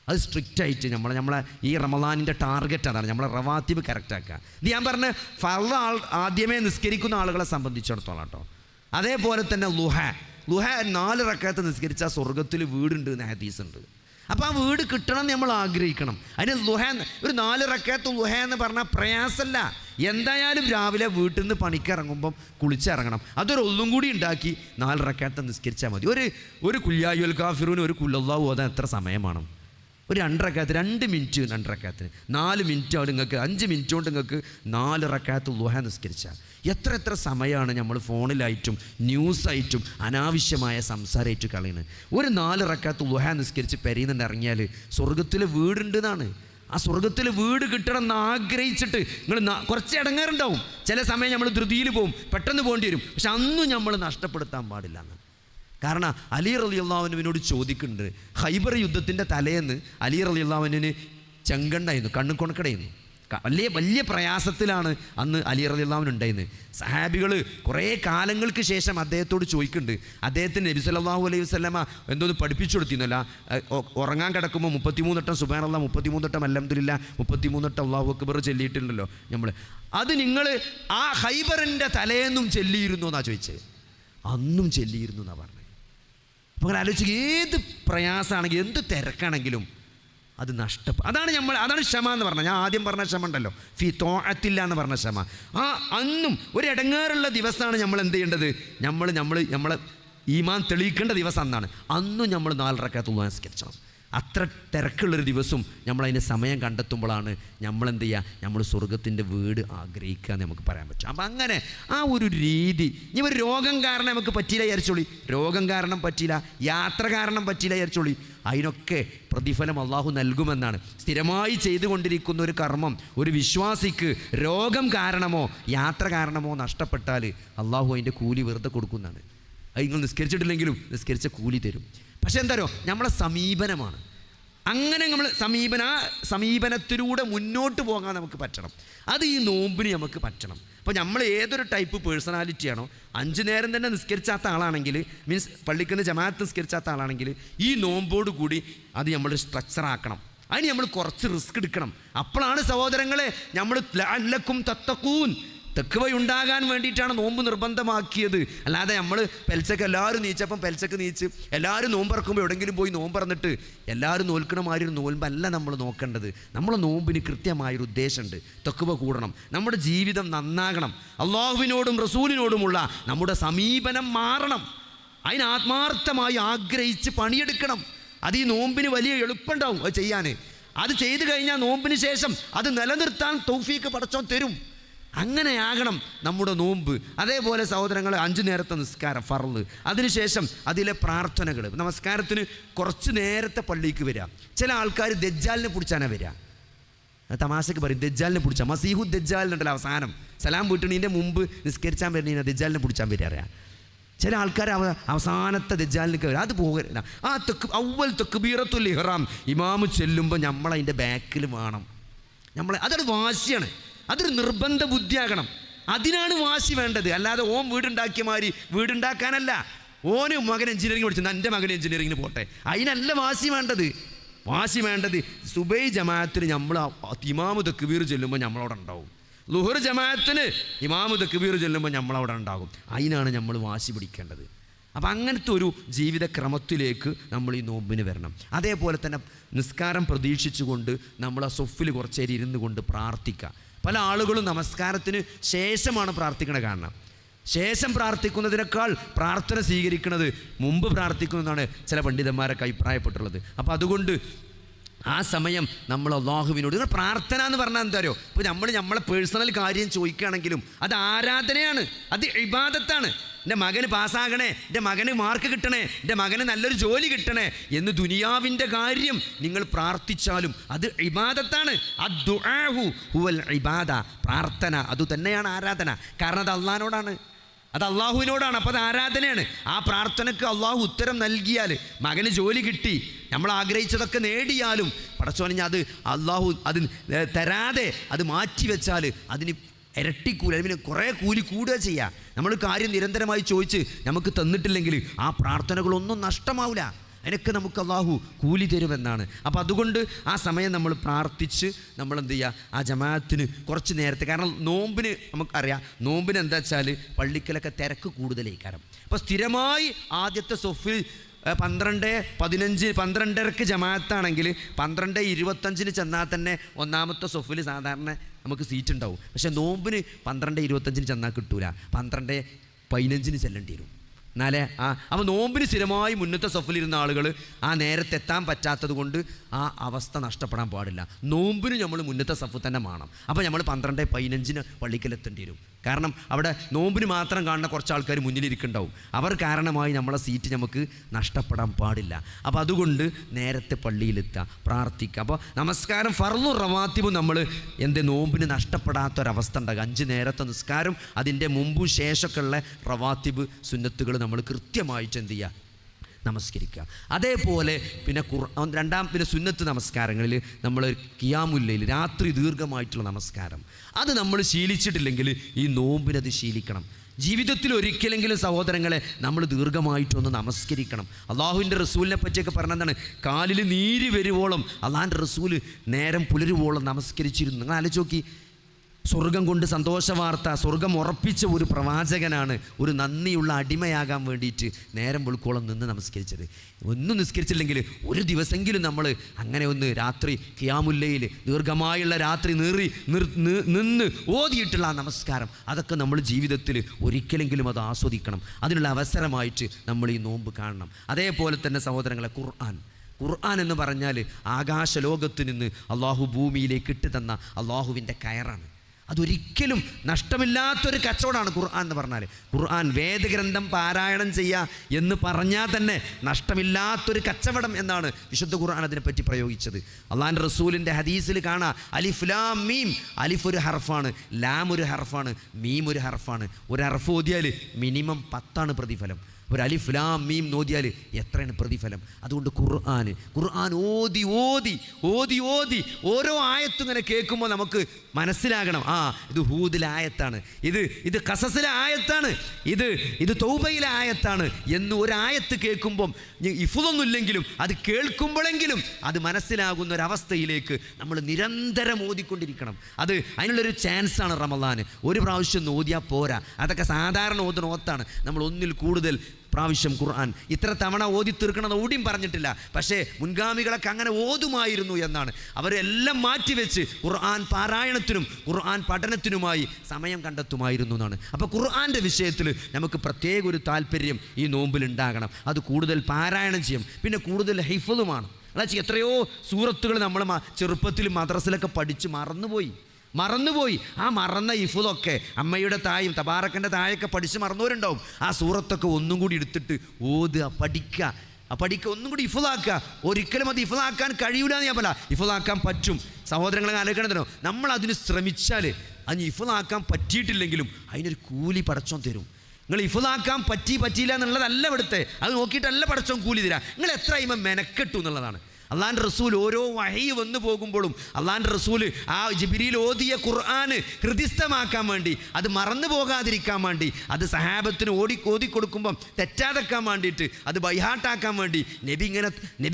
അത് സ്ട്രിക്റ്റായിട്ട് നമ്മളെ ഈ റമളാനിൻ്റെ ടാർഗറ്റ് അതാണ്, നമ്മളെ റവാത്തിബ് കറക്റ്റാക്കുക. ഇത് ഞാൻ പറഞ്ഞ ഫർള് ആദ്യമേ നിസ്കരിക്കുന്ന ആളുകളെ സംബന്ധിച്ചിടത്തോളം കേട്ടോ. അതേപോലെ തന്നെ ളുഹ 4 റക്അത്ത് നിസ്കരിച്ചാൽ സ്വർഗത്തിൽ വീടുണ്ട് എന്ന് ഹദീസുണ്ട്. അപ്പോൾ ആ വീട് കിട്ടണം എന്ന് നമ്മൾ ആഗ്രഹിക്കണം. അതിന് ളുഹ ഒരു 4 റക്അത്ത് ളുഹ എന്ന് പറഞ്ഞാൽ പ്രയാസമല്ല. എന്തായാലും രാവിലെ വീട്ടിൽ നിന്ന് പണിക്കിറങ്ങുമ്പം കുളിച്ചിറങ്ങണം. അതൊരു ഒന്നും കൂടി ഉണ്ടാക്കി 4 റക്അത്ത് നിസ്കരിച്ചാൽ മതി. ഒരു കുല്യായുൽ കാഫിറൂന് ഒരു കുല്ലല്ലാഹു ഓതാൻ എത്ര സമയമാണ്? ഒരു 2 റക്അത്ത് 2 മിനിറ്റ് 2 റക്അത്തിന് 4 മിനിറ്റ് അവിടെ നിങ്ങൾക്ക് 5 മിനിറ്റ് കൊണ്ട് നിങ്ങൾക്ക് 4 റക്അത്ത് ളുഹ നിസ്കരിച്ചാൽ എത്ര സമയമാണ് നമ്മൾ ഫോണിലായിട്ടും ന്യൂസായിട്ടും അനാവശ്യമായ സംസാരമായിട്ട് കളയുന്നത്. ഒരു 4 റക്അത്ത് ളുഹ നിസ്കരിച്ച് പെരയിൽ നിന്ന് ഇറങ്ങിയാൽ സ്വർഗത്തിൽ വീടുണ്ട് എന്നാണ്. ആ സ്വർഗത്തിൽ വീട് കിട്ടണം എന്ന് ആഗ്രഹിച്ചിട്ട് നിങ്ങൾ കുറച്ച് ഇടങ്ങേറുണ്ടാവും. ചില സമയം നമ്മൾ ധൃതിയിൽ പോകും, പെട്ടെന്ന് പോകേണ്ടി വരും. പക്ഷെ അന്നും നമ്മൾ നഷ്ടപ്പെടുത്താൻ പാടില്ല എന്ന്. കാരണം അലി റളിയല്ലാഹു അൻഹുവിനോട് ചോദിക്കുന്നുണ്ട്, ഖൈബർ യുദ്ധത്തിൻ്റെ തലേന്ന് അലി റളിയല്ലാഹു അൻഹുവിന് ചെങ്കണ്ടായിരുന്നു, കണ്ണു കൊണക്കടയുന്നു. വലിയ പ്രയാസത്തിലാണ് അന്ന് അലി റളിയല്ലാഹു അൻഹു ഉണ്ടായിരുന്നത്. സഹാബികൾ കുറേ കാലങ്ങൾക്ക് ശേഷം അദ്ദേഹത്തോട് ചോദിക്കുന്നുണ്ട്, അദ്ദേഹത്തിന് നബി സല്ലല്ലാഹു അലൈഹി വസല്ലമ എന്തോന്ന് പഠിപ്പിച്ചു കൊടുത്തിരുന്നല്ല, ഉറങ്ങാൻ കിടക്കുമ്പോൾ 33 വട്ടം സുബ്ഹാനല്ലാഹ്, 33 വട്ടം അൽഹംദുലില്ലാഹ്, 33 വട്ടം അല്ലാഹു അക്ബർ ചൊല്ലിയിട്ടുണ്ടല്ലോ നമ്മൾ. അത് നിങ്ങൾ ആ ഖൈബറിൻ്റെ തലേന്നും ചൊല്ലിയിരുന്നു എന്നാണ് ചോദിച്ചത്. അന്നും ചൊല്ലിയിരുന്നു എന്നാണ് പറഞ്ഞത്. അപ്പോൾ അങ്ങനെ ആലോചിച്ച് ഏത് പ്രയാസമാണെങ്കിലും എന്ത് തിരക്കാണെങ്കിലും അത് അതാണ് ക്ഷമ എന്ന് പറഞ്ഞാൽ. ഞാൻ ആദ്യം പറഞ്ഞ ക്ഷമ ഉണ്ടല്ലോ, ഫി തോഅത്തില്ല എന്ന് പറഞ്ഞ ക്ഷമ. അന്നും ഒരു ഇടങ്ങേറുള്ള ദിവസമാണ് നമ്മൾ എന്ത് ചെയ്യേണ്ടത്, നമ്മളെ ഈമാൻ തെളിയിക്കേണ്ട ദിവസം അന്നാണ്. അന്നും നമ്മൾ 4 റക്അത്ത് ളുഹ നിസ്കരിക്കണം. അത്ര തിരക്കുള്ളൊരു ദിവസവും നമ്മളതിന് സമയം കണ്ടെത്തുമ്പോഴാണ് നമ്മളെന്ത് ചെയ്യുക, നമ്മൾ സ്വർഗത്തിൻ്റെ വീട് ആഗ്രഹിക്കുക എന്ന് നമുക്ക് പറയാൻ പറ്റും. അപ്പം അങ്ങനെ ആ ഒരു രീതി. ഇനി ഒരു രോഗം കാരണം നമുക്ക് പറ്റിയില്ല വിചാരിച്ചോളി, രോഗം കാരണം പറ്റിയില്ല, യാത്ര കാരണം പറ്റിയില്ല വിചാരിച്ചോളി, അതിനൊക്കെ പ്രതിഫലം അള്ളാഹു നൽകുമെന്നാണ്. സ്ഥിരമായി ചെയ്തുകൊണ്ടിരിക്കുന്ന ഒരു കർമ്മം ഒരു വിശ്വാസിക്ക് രോഗം കാരണമോ യാത്ര കാരണമോ നഷ്ടപ്പെട്ടാൽ അള്ളാഹു അതിൻ്റെ കൂലി വെറുതെ കൊടുക്കുന്നതാണ്. അത് നിങ്ങൾ നിസ്കരിച്ചിട്ടില്ലെങ്കിലും നിസ്കരിച്ച കൂലി തരും. പക്ഷെ എന്താരോ നമ്മളെ സമീപനമാണ്. അങ്ങനെ നമ്മൾ സമീപനത്തിലൂടെ മുന്നോട്ട് പോകാൻ നമുക്ക് പറ്റണം. അത് ഈ നോമ്പിന് നമുക്ക് പറ്റണം. അപ്പോൾ നമ്മൾ ഏതൊരു ടൈപ്പ് പേഴ്സണാലിറ്റിയാണോ, 5 നേരം തന്നെ നിസ്കരിച്ചാത്ത ആളാണെങ്കിൽ, മീൻസ് പള്ളിക്കുന്ന ജമാഅത്ത് നിസ്കരിച്ചാത്ത ആളാണെങ്കിൽ, ഈ നോമ്പോട് കൂടി അത് നമ്മൾ സ്ട്രക്ചറാക്കണം. അതിന് നമ്മൾ കുറച്ച് റിസ്ക് എടുക്കണം. അപ്പോഴാണ് സഹോദരങ്ങളെ നമ്മൾ ലഅല്ലക്കും തത്തഖൂൻ, തെക്കുവയുണ്ടാകാൻ വേണ്ടിയിട്ടാണ് നോമ്പ് നിർബന്ധമാക്കിയത്. അല്ലാതെ നമ്മൾ പെൽച്ചക്ക് എല്ലാവരും നീച്ചപ്പം പെൽച്ചക്ക് നീച്ച് എല്ലാവരും നോമ്പറക്കുമ്പോൾ എവിടെയെങ്കിലും പോയി നോമ്പറന്നിട്ട് എല്ലാവരും നോൽക്കണമായൊരു നോൽമ്പല്ല നമ്മൾ നോക്കേണ്ടത്. നമ്മളെ നോമ്പിന് കൃത്യമായൊരു ഉദ്ദേശമുണ്ട്. തെക്കുവ കൂടണം, നമ്മുടെ ജീവിതം നന്നാകണം, അള്ളാഹുവിനോടും റസൂലിനോടുമുള്ള നമ്മുടെ സമീപനം മാറണം. അതിന് ആത്മാർത്ഥമായി ആഗ്രഹിച്ച് പണിയെടുക്കണം. അത് ഈ നോമ്പിന് വലിയ എളുപ്പമുണ്ടാവും അത് ചെയ്യാൻ. അത് ചെയ്തു കഴിഞ്ഞാൽ നോമ്പിന് ശേഷം അത് നിലനിർത്താൻ തൗഫീക്ക് പടച്ചോൻ തരും. അങ്ങനെയാകണം നമ്മുടെ നോമ്പ്. അതേപോലെ സഹോദരങ്ങൾ 5 നേരത്തെ നിസ്കാരം ഫർള്, അതിനുശേഷം അതിലെ പ്രാർത്ഥനകൾ. നമസ്കാരത്തിന് കുറച്ച് നേരത്തെ പള്ളിക്ക് വരിക. ചില ആൾക്കാർ ദജ്ജാലിനെ പിടിച്ചാനാണ് വരിക. തമാശക്ക് പറയും ദജ്ജാലിനെ പിടിച്ചാൽ, മസീഹു ദജ്ജാലിനുണ്ടല്ലോ അവസാനം സലാം വീട്ടണീൻ്റെ മുമ്പ് നിസ്കരിച്ചാൻ വരുന്നതിന് ദജ്ജാലിനെ പിടിച്ചാൻ വരിക അറിയാം. ചില ആൾക്കാർ അവസാനത്തെ ദജ്ജാലിനൊക്കെ വരിക. അത് പോകരുത്. ആ അവ്വൽ തക്ബീറത്തുൽ ഇഹ്റാം ഇമാമ് ചെല്ലുമ്പോൾ നമ്മളതിൻ്റെ ബാക്കിൽ വേണം. അതൊരു വാശിയാണ്, അതൊരു നിർബന്ധ ബുദ്ധിയാകണം. അതിനാണ് വാശി വേണ്ടത്. അല്ലാതെ ഓൻ വീടുണ്ടാക്കിയ മാതിരി വീടുണ്ടാക്കാനല്ല. ഓന് മകൻ എഞ്ചിനീയറിംഗ് പഠിച്ചു, എൻ്റെ മകൻ എഞ്ചിനീയറിങ്ങിന് പോട്ടെ, അതിനല്ല വാശി വേണ്ടത്. സുബൈ ജമാഅത്തിന് നമ്മൾ ഇമാമു തക്ബീർ ചൊല്ലുമ്പോൾ നമ്മളവിടെ ഉണ്ടാവും. ളുഹർ ജമാഅത്തിന് ഇമാമു തക്ബീർ ചൊല്ലുമ്പോൾ നമ്മളവിടെ ഉണ്ടാകും. അതിനാണ് നമ്മൾ വാശി പിടിക്കേണ്ടത്. അപ്പം അങ്ങനത്തെ ഒരു ജീവിതക്രമത്തിലേക്ക് നമ്മൾ ഈ നോമ്പിന് വരണം. അതേപോലെ തന്നെ നിസ്കാരം പ്രതീക്ഷിച്ചുകൊണ്ട് നമ്മൾ ആ സൊഫിൽ കുറച്ചേരി ഇരുന്ന് കൊണ്ട് പ്രാർത്ഥിക്കുക. പല ആളുകളും നമസ്കാരത്തിന് ശേഷമാണ് പ്രാർത്ഥിക്കണത്. കാരണം ശേഷം പ്രാർത്ഥിക്കുന്നതിനേക്കാൾ പ്രാർത്ഥന സ്വീകരിക്കുന്നത് മുമ്പ് പ്രാർത്ഥിക്കുന്നതാണ് ചില പണ്ഡിതന്മാരൊക്കെ അഭിപ്രായപ്പെട്ടുള്ളത്. അപ്പോൾ അതുകൊണ്ട് ആ സമയം നമ്മൾ അള്ളാഹുവിനോട്, പ്രാർത്ഥന എന്ന് പറഞ്ഞാൽ എന്താ? ഇപ്പോൾ നമ്മളെ പേഴ്സണൽ കാര്യം ചോദിക്കുകയാണെങ്കിലും അത് ആരാധനയാണ്, അത് ഇബാദത്താണ്. എൻ്റെ മകന് പാസ്സാകണേ, എൻ്റെ മകന് മാർക്ക് കിട്ടണേ, എൻ്റെ മകന് നല്ലൊരു ജോലി കിട്ടണേ എന്ന് ദുനിയാവിൻ്റെ കാര്യം നിങ്ങൾ പ്രാർത്ഥിച്ചാലും അത് ഇബാദത്താണ്. അദ്ദുആഉ ഹുവൽ ഇബാദ, പ്രാർത്ഥന അതുതന്നെയാണ് ആരാധന. കാരണം അത് അള്ളാഹിനോടാണ്, അത് അള്ളാഹുവിനോടാണ്. അപ്പോൾ അത് ആരാധനയാണ്. ആ പ്രാർത്ഥനയ്ക്ക് അള്ളാഹു ഉത്തരം നൽകിയാൽ, മകന് ജോലി കിട്ടി, നമ്മൾ ആഗ്രഹിച്ചതൊക്കെ നേടിയാലും പടച്ചോനെ അത് അള്ളാഹു അത് തരാതെ അത് മാറ്റിവെച്ചാൽ അതിന് ഇരട്ടിക്കൂലി, അതിന് കുറേ കൂലി കൂടുക ചെയ്യുക. നമ്മൾ കാര്യം നിരന്തരമായി ചോദിച്ച് നമുക്ക് തന്നിട്ടില്ലെങ്കിൽ ആ പ്രാർത്ഥനകളൊന്നും നഷ്ടമാവില്ല. അതിനൊക്കെ നമുക്ക് അള്ളാഹു കൂലി തരുമെന്നാണ്. അപ്പോൾ അതുകൊണ്ട് ആ സമയം നമ്മൾ പ്രാർത്ഥിച്ച് നമ്മളെന്ത് ചെയ്യുക, ആ ജമാഅത്തിന് കുറച്ച് നേരത്തെ. കാരണം നോമ്പിന് നമുക്കറിയാം, നോമ്പിന് എന്താ വെച്ചാൽ പള്ളിക്കലൊക്കെ തിരക്ക് കൂടുതലേക്കാരം. അപ്പോൾ സ്ഥിരമായി ആദ്യത്തെ സൊഫിൽ 12:15 12:30 ജമാഅത്താണെങ്കിൽ 12:25 ചെന്നാൽ തന്നെ ഒന്നാമത്തെ സൊഫിൽ സാധാരണ നമുക്ക് സീറ്റ് ഉണ്ടാവും. പക്ഷേ നോമ്പിന് 12:25 ചെന്നാൽ കിട്ടൂല, 12:15 ചെല്ലേണ്ടി വരും. എന്നാലേ അപ്പോൾ നോമ്പിന് സ്ഥിരമായി മുന്നത്തെ സഫിലിരുന്ന ആളുകൾ ആ നേരത്തെ എത്താൻ പറ്റാത്തത് കൊണ്ട് ആ അവസ്ഥ നഷ്ടപ്പെടാൻ പാടില്ല. നോമ്പിന് നമ്മൾ മുന്നത്തെ സഫ് തന്നെ വേണം. അപ്പോൾ നമ്മൾ 12:15 പള്ളിക്കലെത്തേണ്ടി വരും. കാരണം അവിടെ നോമ്പിന് മാത്രം കാണുന്ന കുറച്ച് ആൾക്കാർ മുന്നിലിരിക്കുന്നുണ്ടാവും. അവർ കാരണമായി നമ്മളെ സീറ്റ് നമുക്ക് നഷ്ടപ്പെടാൻ പാടില്ല. അപ്പോൾ അതുകൊണ്ട് നേരത്തെ പള്ളിയിലെത്തുക, പ്രാർത്ഥിക്കുക. അപ്പോൾ നമസ്കാരം ഫർളും റവാത്തിബും നമ്മൾ നോമ്പിന് നഷ്ടപ്പെടാത്തൊരവസ്ഥ ഉണ്ടാകുക. 5 നേരത്തെ നിസ്കാരം, അതിൻ്റെ മുമ്പും ശേഷമൊക്കെ ഉള്ള റവാത്തിബ് സുന്നത്തുകൾ നമ്മൾ കൃത്യമായിട്ട് എന്ത് ചെയ്യുക, നമസ്കരിക്കുക. അതേപോലെ പിന്നെ പിന്നെ സുന്നത്ത് നമസ്കാരങ്ങളിൽ നമ്മൾ ഖിയാമുല്ലയിൽ രാത്രി ദീർഘമായിട്ടുള്ള നമസ്കാരം അത് നമ്മൾ ശീലിച്ചിട്ടില്ലെങ്കിൽ ഈ നോമ്പിനത് ശീലിക്കണം. ജീവിതത്തിൽ ഒരിക്കലെങ്കിലും സഹോദരങ്ങളെ നമ്മൾ ദീർഘമായിട്ടൊന്ന് നമസ്കരിക്കണം. അള്ളാഹുവിൻ്റെ റസൂലിനെ പറ്റിയൊക്കെ പറഞ്ഞതാണ്, കാലിൽ നീര് വരുവോളം അള്ളാഹിൻ്റെ റസൂൽ നേരം പുലരുവോളം നമസ്കരിച്ചിരുന്നു. നിങ്ങൾ ആലോചിച്ച് നോക്കി, സ്വർഗം കൊണ്ട് സന്തോഷ വാർത്ത, സ്വർഗം ഉറപ്പിച്ച ഒരു പ്രവാചകനാണ് ഒരു നന്ദിയുള്ള അടിമയാകാൻ വേണ്ടിയിട്ട് നേരം വെളുക്കോളം നിന്ന് നമസ്കരിച്ചത്. ഒന്നും നിസ്കരിച്ചില്ലെങ്കിൽ ഒരു ദിവസമെങ്കിലും നമ്മൾ അങ്ങനെ ഒന്ന് രാത്രി ഖിയാമുല്ലയിൽ ദീർഘമായുള്ള രാത്രി നിന്ന് ഓതിയിട്ടുള്ള ആ നമസ്കാരം അതൊക്കെ നമ്മൾ ജീവിതത്തിൽ ഒരിക്കലെങ്കിലും അത് ആസ്വദിക്കണം. അതിനുള്ള അവസരമായിട്ട് നമ്മൾ ഈ നോമ്പ് കാണണം. അതേപോലെ തന്നെ സഹോദരങ്ങളെ, ഖുർആൻ എന്ന് പറഞ്ഞാൽ ആകാശലോകത്ത് നിന്ന് അള്ളാഹു ഭൂമിയിലേക്ക് ഇട്ട് തന്ന അള്ളാഹുവിൻ്റെ കയറാണ്. അതൊരിക്കലും നഷ്ടമില്ലാത്തൊരു കച്ചവടമാണ് ഖുർആൻ എന്ന് പറഞ്ഞാൽ. ഖുർആൻ വേദഗ്രന്ഥം പാരായണം ചെയ്യുക എന്ന് പറഞ്ഞാൽ തന്നെ നഷ്ടമില്ലാത്തൊരു കച്ചവടം എന്നാണ് വിശുദ്ധ ഖുർആൻ അതിനെപ്പറ്റി പ്രയോഗിച്ചത്. അള്ളാഹിൻ്റെ റസൂലിൻ്റെ ഹദീസിൽ കാണാം, അലിഫ് ലാം മീം. അലിഫ് ഒരു ഹർഫാണ്, ലാം ഒരു ഹർഫാണ്, മീം ഒരു ഹർഫാണ്. ഒരു ഹർഫ് ഓതിയാൽ മിനിമം 10 പ്രതിഫലം. ഒരു അലിഫ് ലാം മീം നോദിയാൽ എത്രയാണ് പ്രതിഫലം. അതുകൊണ്ട് ഖുർആൻ ഓതി ഓതി ഓതി ഓതി ഓരോ ആയത്തും ഇങ്ങനെ കേൾക്കുമ്പോൾ നമുക്ക് മനസ്സിലാകണം, ഇത് ഹൂദിലെ ആയത്താണ്, ഇത് ഖസസിലെ ആയത്താണ്, ഇത് തൗബയിലെ ആയത്താണ് എന്ന് ഒരായത്ത് കേൾക്കുമ്പം ഇഫ്ളൊന്നുമില്ലെങ്കിലും അത് കേൾക്കുമ്പോഴെങ്കിലും അത് മനസ്സിലാകുന്ന ഒരവസ്ഥയിലേക്ക് നമ്മൾ നിരന്തരം ഓതിക്കൊണ്ടിരിക്കണം. അതിനുള്ളൊരു ചാൻസാണ് റമളാൻ. ഒരു പ്രാവശ്യം ഓതിയാൽ പോരാ, അതൊക്കെ സാധാരണ ഓതുന്ന ഓത്താണ്. നമ്മൾ ഒന്നിൽ കൂടുതൽ പ്രാവശ്യം ഖുർആൻ ഇത്ര തവണ ഓതി തീർക്കണമെന്ന് ഓടിയും പറഞ്ഞിട്ടില്ല. പക്ഷേ മുൻഗാമികളൊക്കെ അങ്ങനെ ഓതുമായിരുന്നു എന്നാണ്. അവരെല്ലാം മാറ്റിവെച്ച് ഖുർആൻ പാരായണത്തിനും ഖുർആൻ പഠനത്തിനുമായി സമയം കണ്ടെത്തുമായിരുന്നു എന്നാണ്. അപ്പോൾ ഖുർആൻ്റെ വിഷയത്തിൽ നമുക്ക് പ്രത്യേക ഒരു താല്പര്യം ഈ നോമ്പിൽ ഉണ്ടാകണം. അത് കൂടുതൽ പാരായണം ചെയ്യും, പിന്നെ കൂടുതൽ ഹിഫ്ളുമാണ്. എത്രയോ സൂറത്തുകൾ നമ്മൾ ചെറുപ്പത്തിൽ മദ്രസയിലൊക്കെ പഠിച്ച് മറന്നുപോയി. ആ മറന്ന ഹിഫ്ളൊക്കെ അമ്മയുടെ തായും തബാറക്കൻ്റെ തായൊക്കെ പഠിച്ച് മറന്നവരുണ്ടാവും. ആ സൂറത്തൊക്കെ ഒന്നും കൂടി എടുത്തിട്ട് ഓതുക, പഠിക്കുക, ഒന്നും കൂടി ഹിഫ്ളാക്കുക. ഒരിക്കലും അത് ഹിഫ്ളാക്കാൻ കഴിയൂല എന്ന് ഞാൻ പറയാം, ഹിഫ്ളാക്കാൻ പറ്റും. സഹോദരങ്ങളെ ആലോചിക്കണതിനോ, നമ്മൾ അതിന് ശ്രമിച്ചാൽ അതിന് ഹിഫ്ളാക്കാൻ പറ്റിയിട്ടില്ലെങ്കിലും അതിനൊരു കൂലി പടച്ചോൻ തരും. നിങ്ങൾ ഹിഫ്ളാക്കാൻ പറ്റിയില്ല എന്നുള്ളതല്ല ഇവിടുത്തെ, അത് നോക്കിയിട്ടല്ല പടച്ചോൻ കൂലി തരാം. നിങ്ങൾ എത്ര കഴിയുമ്പോൾ മെനക്കെട്ടു എന്നുള്ളതാണ്. അള്ളാൻ്റെ റസൂൽ ഓരോ വഹി വന്നു പോകുമ്പോഴും അള്ളാൻ്റെ റസൂൽ ആ ജിബ്രീൽ ഓതിയ ഖുർആൻ ഹൃദിസ്ഥമാക്കാൻ വേണ്ടി, അത് മറന്നു പോകാതിരിക്കാൻ വേണ്ടി, അത് സഹാബത്തിന് ഓതി കൊടുക്കുമ്പം തെറ്റാതെക്കാൻ വേണ്ടിയിട്ട്, അത് ബൈഹാട്ടാക്കാൻ വേണ്ടി നബി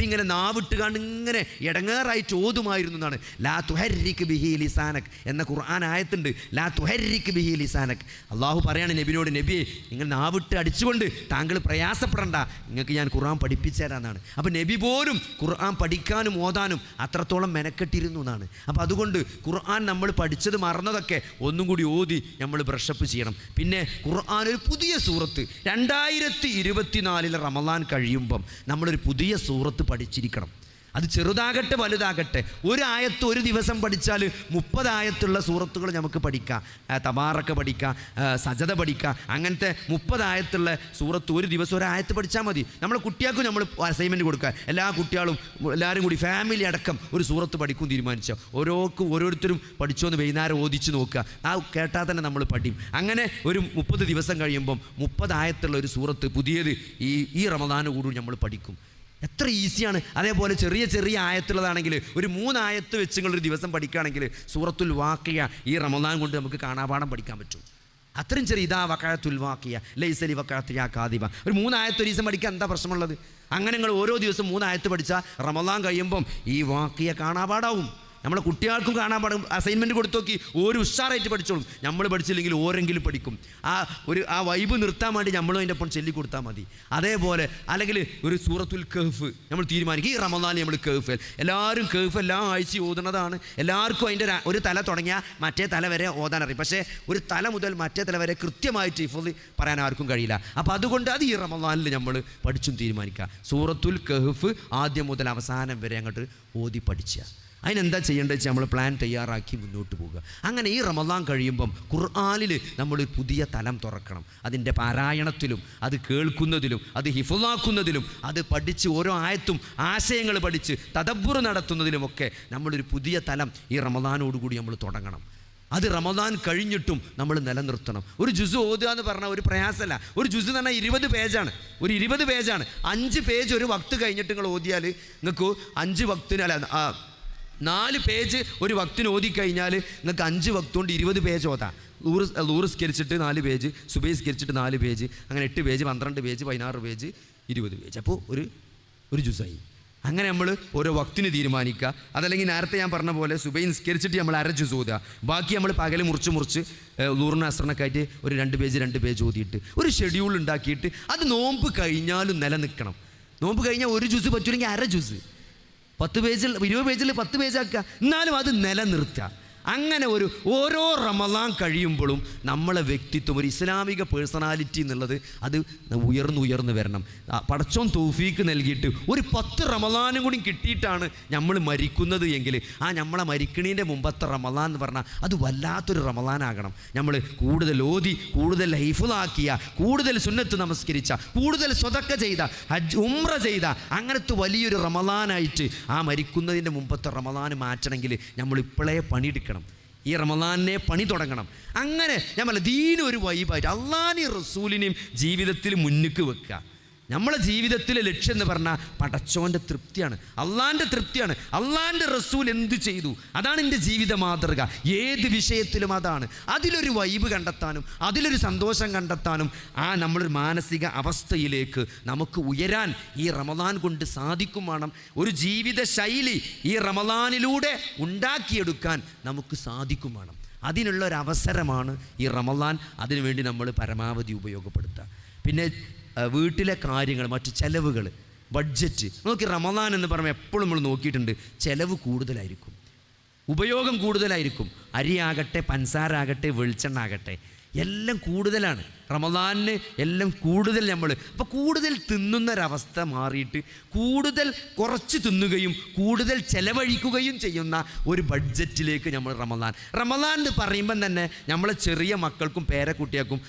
ഇങ്ങനെ നാവിട്ടുകാണ്ട് ഇങ്ങനെ ഇടങ്ങേറായിട്ട് ഓതുമായിരുന്നു എന്നാണ്. ലാ തുഹരിക്ക് ബിഹി ലിസാനക് എന്ന ഖുർആൻ ആയത്തുണ്ട്. ലാ തുഹരിക്ക് ബിഹി ലിസാനക്. അള്ളാഹു പറയാണ് നബിനോട്, നബിയെ നിങ്ങൾ നാവിട്ട് അടിച്ചുകൊണ്ട് താങ്കൾ പ്രയാസപ്പെടണ്ട, നിങ്ങൾക്ക് ഞാൻ ഖുർആൻ പഠിപ്പിച്ചു തരാമെന്നാണ്. അപ്പോൾ നബി പോലും ഖുർആൻ പഠിക്കാനും ഓതാനും അത്രത്തോളം മെനക്കെട്ടിരുന്നു എന്നാണ്. അപ്പോൾ അതുകൊണ്ട് ഖുർആൻ നമ്മൾ പഠിച്ചത് മറന്നതൊക്കെ ഒന്നും കൂടി ഓതി നമ്മൾ ബ്രഷപ്പ് ചെയ്യണം. പിന്നെ ഖുർആൻ ഒരു പുതിയ സൂറത്ത് 2024 റമളാൻ കഴിയുമ്പം നമ്മളൊരു പുതിയ സൂറത്ത് പഠിച്ചിരിക്കണം. അത് ചെറുതാകട്ടെ വലുതാകട്ടെ, ഒരു ആയത്ത് ഒരു ദിവസം പഠിച്ചാൽ 30 ആയത്തുള്ള സൂറത്തുകൾ നമുക്ക് പഠിക്കാം. തബാറക്ക പഠിക്കാം, സജദ പഠിക്കാം. അങ്ങനത്തെ 30 ആയത്തുള്ള സൂറത്ത് ഒരു ദിവസം ഒരായത്ത് പഠിച്ചാൽ മതി. നമ്മളെ കുട്ടികൾക്കും നമ്മൾ അസൈൻമെൻറ്റ് കൊടുക്കുക. എല്ലാവരും കൂടി ഫാമിലി അടക്കം ഒരു സൂറത്ത് പഠിക്കും തീരുമാനിച്ചോ. ഓരോരുത്തരും പഠിച്ചോന്ന് വൈകുന്നേരം ഓദിച്ച് നോക്കുക. ആ കേട്ടാൽ തന്നെ നമ്മൾ പഠിക്കും. അങ്ങനെ ഒരു 30 ദിവസം കഴിയുമ്പം 30 ആയത്തുള്ള ഒരു സൂറത്ത് പുതിയത് ഈ റമളാന് കൂടി നമ്മൾ പഠിക്കും. എത്ര ഈസിയാണ്. അതേപോലെ ചെറിയ ചെറിയ ആയത്തുള്ളതാണെങ്കിൽ ഒരു 3 ആയത്ത് വെച്ച് നിങ്ങളൊരു ദിവസം പഠിക്കുകയാണെങ്കിൽ സൂറത്തുൽ വാഖിയ ഈ റമളാൻ കൊണ്ട് നമുക്ക് കാണാപാഠം പഠിക്കാൻ പറ്റും. അത്രയും ചെറിയ ഇതാ വഖഅത്തുൽ വാഖിയ ലൈസലി വഖഅത്തിയ കാദിബ, ഒരു 3 ആയത്ത് ഒരു ദിവസം പഠിക്കാൻ എന്താ പ്രശ്നമുള്ളത്? അങ്ങനെ നിങ്ങൾ ഓരോ ദിവസം 3 ആയത്ത് പഠിച്ചാൽ റമളാൻ കഴിയുമ്പം ഈ വാഖിയ കാണാപാഠാവും. നമ്മളെ കുട്ടികൾക്കും കാണാൻ പാടും. അസൈൻമെൻറ്റ് കൊടുത്തു നോക്കി, ഓരോ ഉഷാറായിട്ട് പഠിച്ചോളും. നമ്മൾ പഠിച്ചില്ലെങ്കിൽ ഓരെങ്കിലും പഠിക്കും. ആ വൈബ് നിർത്താൻ വേണ്ടി നമ്മളും അതിൻ്റെ ഒപ്പം ചൊല്ലിക്കൊടുത്താൽ മതി. അതേപോലെ അല്ലെങ്കിൽ ഒരു സൂറത്തുൽ കഹ്ഫ് നമ്മൾ തീരുമാനിക്കും, ഈ റമദാനിൽ നമ്മൾ കഹ്ഫ്, എല്ലാവരും കഹ്ഫ് എല്ലാ ആഴ്ചയും ഓതുന്നതാണ്. എല്ലാവർക്കും അതിൻ്റെ ഒരു തല തുടങ്ങിയാൽ മറ്റേ തല വരെ ഓതാൻ അറിയും. പക്ഷേ ഒരു തല മുതൽ മറ്റേ തല വരെ കൃത്യമായിട്ട് ഹിഫ്ള് പറയാൻ ആർക്കും കഴിയില്ല. അപ്പോൾ അതുകൊണ്ട് അത് ഈ റമദാനിൽ നമ്മൾ പഠിച്ചും തീരുമാനിക്കുക. സൂറത്തുൽ കഹ്ഫ് ആദ്യം മുതൽ അവസാനം വരെ അങ്ങോട്ട് ഓതി പഠിക്കുക. അതിനെന്താ ചെയ്യേണ്ടത് വെച്ചാൽ നമ്മൾ പ്ലാൻ തയ്യാറാക്കി മുന്നോട്ട് പോകുക. അങ്ങനെ ഈ റമദാൻ കഴിയുമ്പം ഖുർആനിൽ നമ്മൾ പുതിയ തലം തുറക്കണം. അതിൻ്റെ പാരായണത്തിലും അത് കേൾക്കുന്നതിലും അത് ഹിഫ്ളാക്കുന്നതിലും അത് പഠിച്ച് ഓരോ ആയത്തും ആശയങ്ങൾ പഠിച്ച് തദബ്ബുർ നടത്തുന്നതിലുമൊക്കെ നമ്മളൊരു പുതിയ തലം ഈ റമദാനോടുകൂടി നമ്മൾ തുടങ്ങണം. അത് റമദാൻ കഴിഞ്ഞിട്ടും നമ്മൾ നിലനിർത്തണം. ഒരു ജുസ് ഓതുക എന്ന് പറഞ്ഞാൽ ഒരു പ്രയാസമല്ല. ഒരു ജുസ് എന്ന് പറഞ്ഞാൽ 20 പേജാണ്. ഒരു 20 പേജാണ്. 5 പേജ് ഒരു വക്ത് കഴിഞ്ഞിട്ട് നിങ്ങൾ ഓതിയാൽ നിങ്ങൾക്ക് 5 വക്തിന് അല്ല 4 പേജ് ഒരു വക്തിന് ഓതിക്കഴിഞ്ഞാൽ നിങ്ങൾക്ക് 5 വക്ത് കൊണ്ട് 20 പേജ് ഓതാം. ലൂറ് സ്കരിച്ചിട്ട് 4 പേജ്, സുബൈ സ്കരിച്ചിട്ട് 4 പേജ്, അങ്ങനെ 8 പേജ്, 12 പേജ്, 16 പേജ്, 20 പേജ്. അപ്പോൾ ഒരു ജുസായി. അങ്ങനെ നമ്മൾ ഓരോ വക്തിന് തീരുമാനിക്കുക. അതല്ലെങ്കിൽ നേരത്തെ ഞാൻ പറഞ്ഞ പോലെ സുബൈ നിസ്കരിച്ചിട്ട് നമ്മൾ അര ജുസ് ഓതുക. ബാക്കി നമ്മൾ പകൽ മുറിച്ച് ലൂറിന് അസ്രനൊക്കെ ആയിട്ട് ഒരു 2 പേജ് ഓതിയിട്ട് ഒരു ഷെഡ്യൂൾ ഉണ്ടാക്കിയിട്ട് അത് നോമ്പ് കഴിഞ്ഞാലും നിലനിൽക്കണം. നോമ്പ് കഴിഞ്ഞാൽ ഒരു ജുസ് പറ്റൂല്ലെങ്കിൽ അര ജുസ്, 10 പേജിൽ 20 പേജിൽ 10 പേജാക്കുക, എന്നാലും അത് നിലനിർത്തുക. അങ്ങനെ ഓരോ റമദാൻ കഴിയുമ്പോഴും നമ്മളെ വ്യക്തിത്വം, ഒരു ഇസ്ലാമിക പേഴ്സണാലിറ്റി എന്നുള്ളത് അത് ഉയർന്നു വരണം. പടച്ചോൻ തൗഫീക്ക് നൽകിയിട്ട് ഒരു 10 റമദാനും കൂടി കിട്ടിയിട്ടാണ് നമ്മൾ മരിക്കുന്നത് എങ്കിൽ നമ്മളെ മരിക്കണീൻ്റെ മുമ്പത്തെ റമദാൻ എന്ന് പറഞ്ഞാൽ അത് വല്ലാത്തൊരു റമദാനാകണം. നമ്മൾ കൂടുതൽ ഓതി, കൂടുതൽ ഹിഫ്ളാക്കിയ, കൂടുതൽ സുന്നത്ത് നമസ്കരിച്ച, കൂടുതൽ സ്വതക്ക ചെയ്ത, ഹജ്ജ് ഉംറ ചെയ്ത, അങ്ങനത്തെ വലിയൊരു റമദാനായിട്ട് മരിക്കുന്നതിൻ്റെ മുമ്പത്തെ റമദാൻ മാറ്റണമെങ്കിൽ നമ്മൾ ഇപ്പോഴേ പണിയെടുക്കണം. ഈ റമദാനെ പണി തുടങ്ങണം. അങ്ങനെ നമ്മൾ ദീനൊരു വൈബായിട്ട് അള്ളാഹിനെയും റസൂലിനെയും ജീവിതത്തിൽ മുന്നിക്ക് വെക്കുക. നമ്മളെ ജീവിതത്തിലെ ലക്ഷ്യം എന്ന് പറഞ്ഞാൽ പടച്ചോൻ്റെ തൃപ്തിയാണ്, അള്ളാൻ്റെ തൃപ്തിയാണ്. അള്ളാൻ്റെ റസൂൽ എന്ത് ചെയ്തു അതാണ് എൻ്റെ ജീവിത മാതൃക. ഏത് വിഷയത്തിലും അതാണ്. അതിലൊരു വൈബ് കണ്ടെത്താനും അതിലൊരു സന്തോഷം കണ്ടെത്താനും നമ്മളൊരു മാനസിക അവസ്ഥയിലേക്ക് നമുക്ക് ഉയരാൻ ഈ റമദാൻ കൊണ്ട് സാധിക്കും. വേണം ഒരു ജീവിത ശൈലി ഈ റമദാനിലൂടെ ഉണ്ടാക്കിയെടുക്കാൻ നമുക്ക് സാധിക്കും. വേണം അതിനുള്ളൊരവസരമാണ് ഈ റമദാൻ. അതിനുവേണ്ടി നമ്മൾ പരമാവധി ഉപയോഗപ്പെടുത്തുക. പിന്നെ വീട്ടിലെ കാര്യങ്ങൾ, മറ്റു ചെലവുകൾ, ബഡ്ജറ്റ് നോക്കി. റമദാൻ എന്ന് പറയുമ്പോൾ എപ്പോഴും നമ്മൾ നോക്കിയിട്ടുണ്ട്, ചെലവ് കൂടുതലായിരിക്കും, ഉപയോഗം കൂടുതലായിരിക്കും. അരിയാകട്ടെ, പഞ്ചസാര ആകട്ടെ, വെളിച്ചെണ്ണ ആകട്ടെ, എല്ലാം കൂടുതലാണ്. റമദാനിന് എല്ലാം കൂടുതൽ നമ്മൾ അപ്പോൾ കൂടുതൽ തിന്നുന്നൊരവസ്ഥ മാറിയിട്ട് കൂടുതൽ കുറച്ച് തിന്നുകയും കൂടുതൽ ചെലവഴിക്കുകയും ചെയ്യുന്ന ഒരു ബഡ്ജറ്റിലേക്ക് നമ്മൾ റമദാൻ എന്ന് പറയുമ്പം തന്നെ നമ്മളെ ചെറിയ മക്കൾക്കും പേരക്കുട്ടികൾക്കും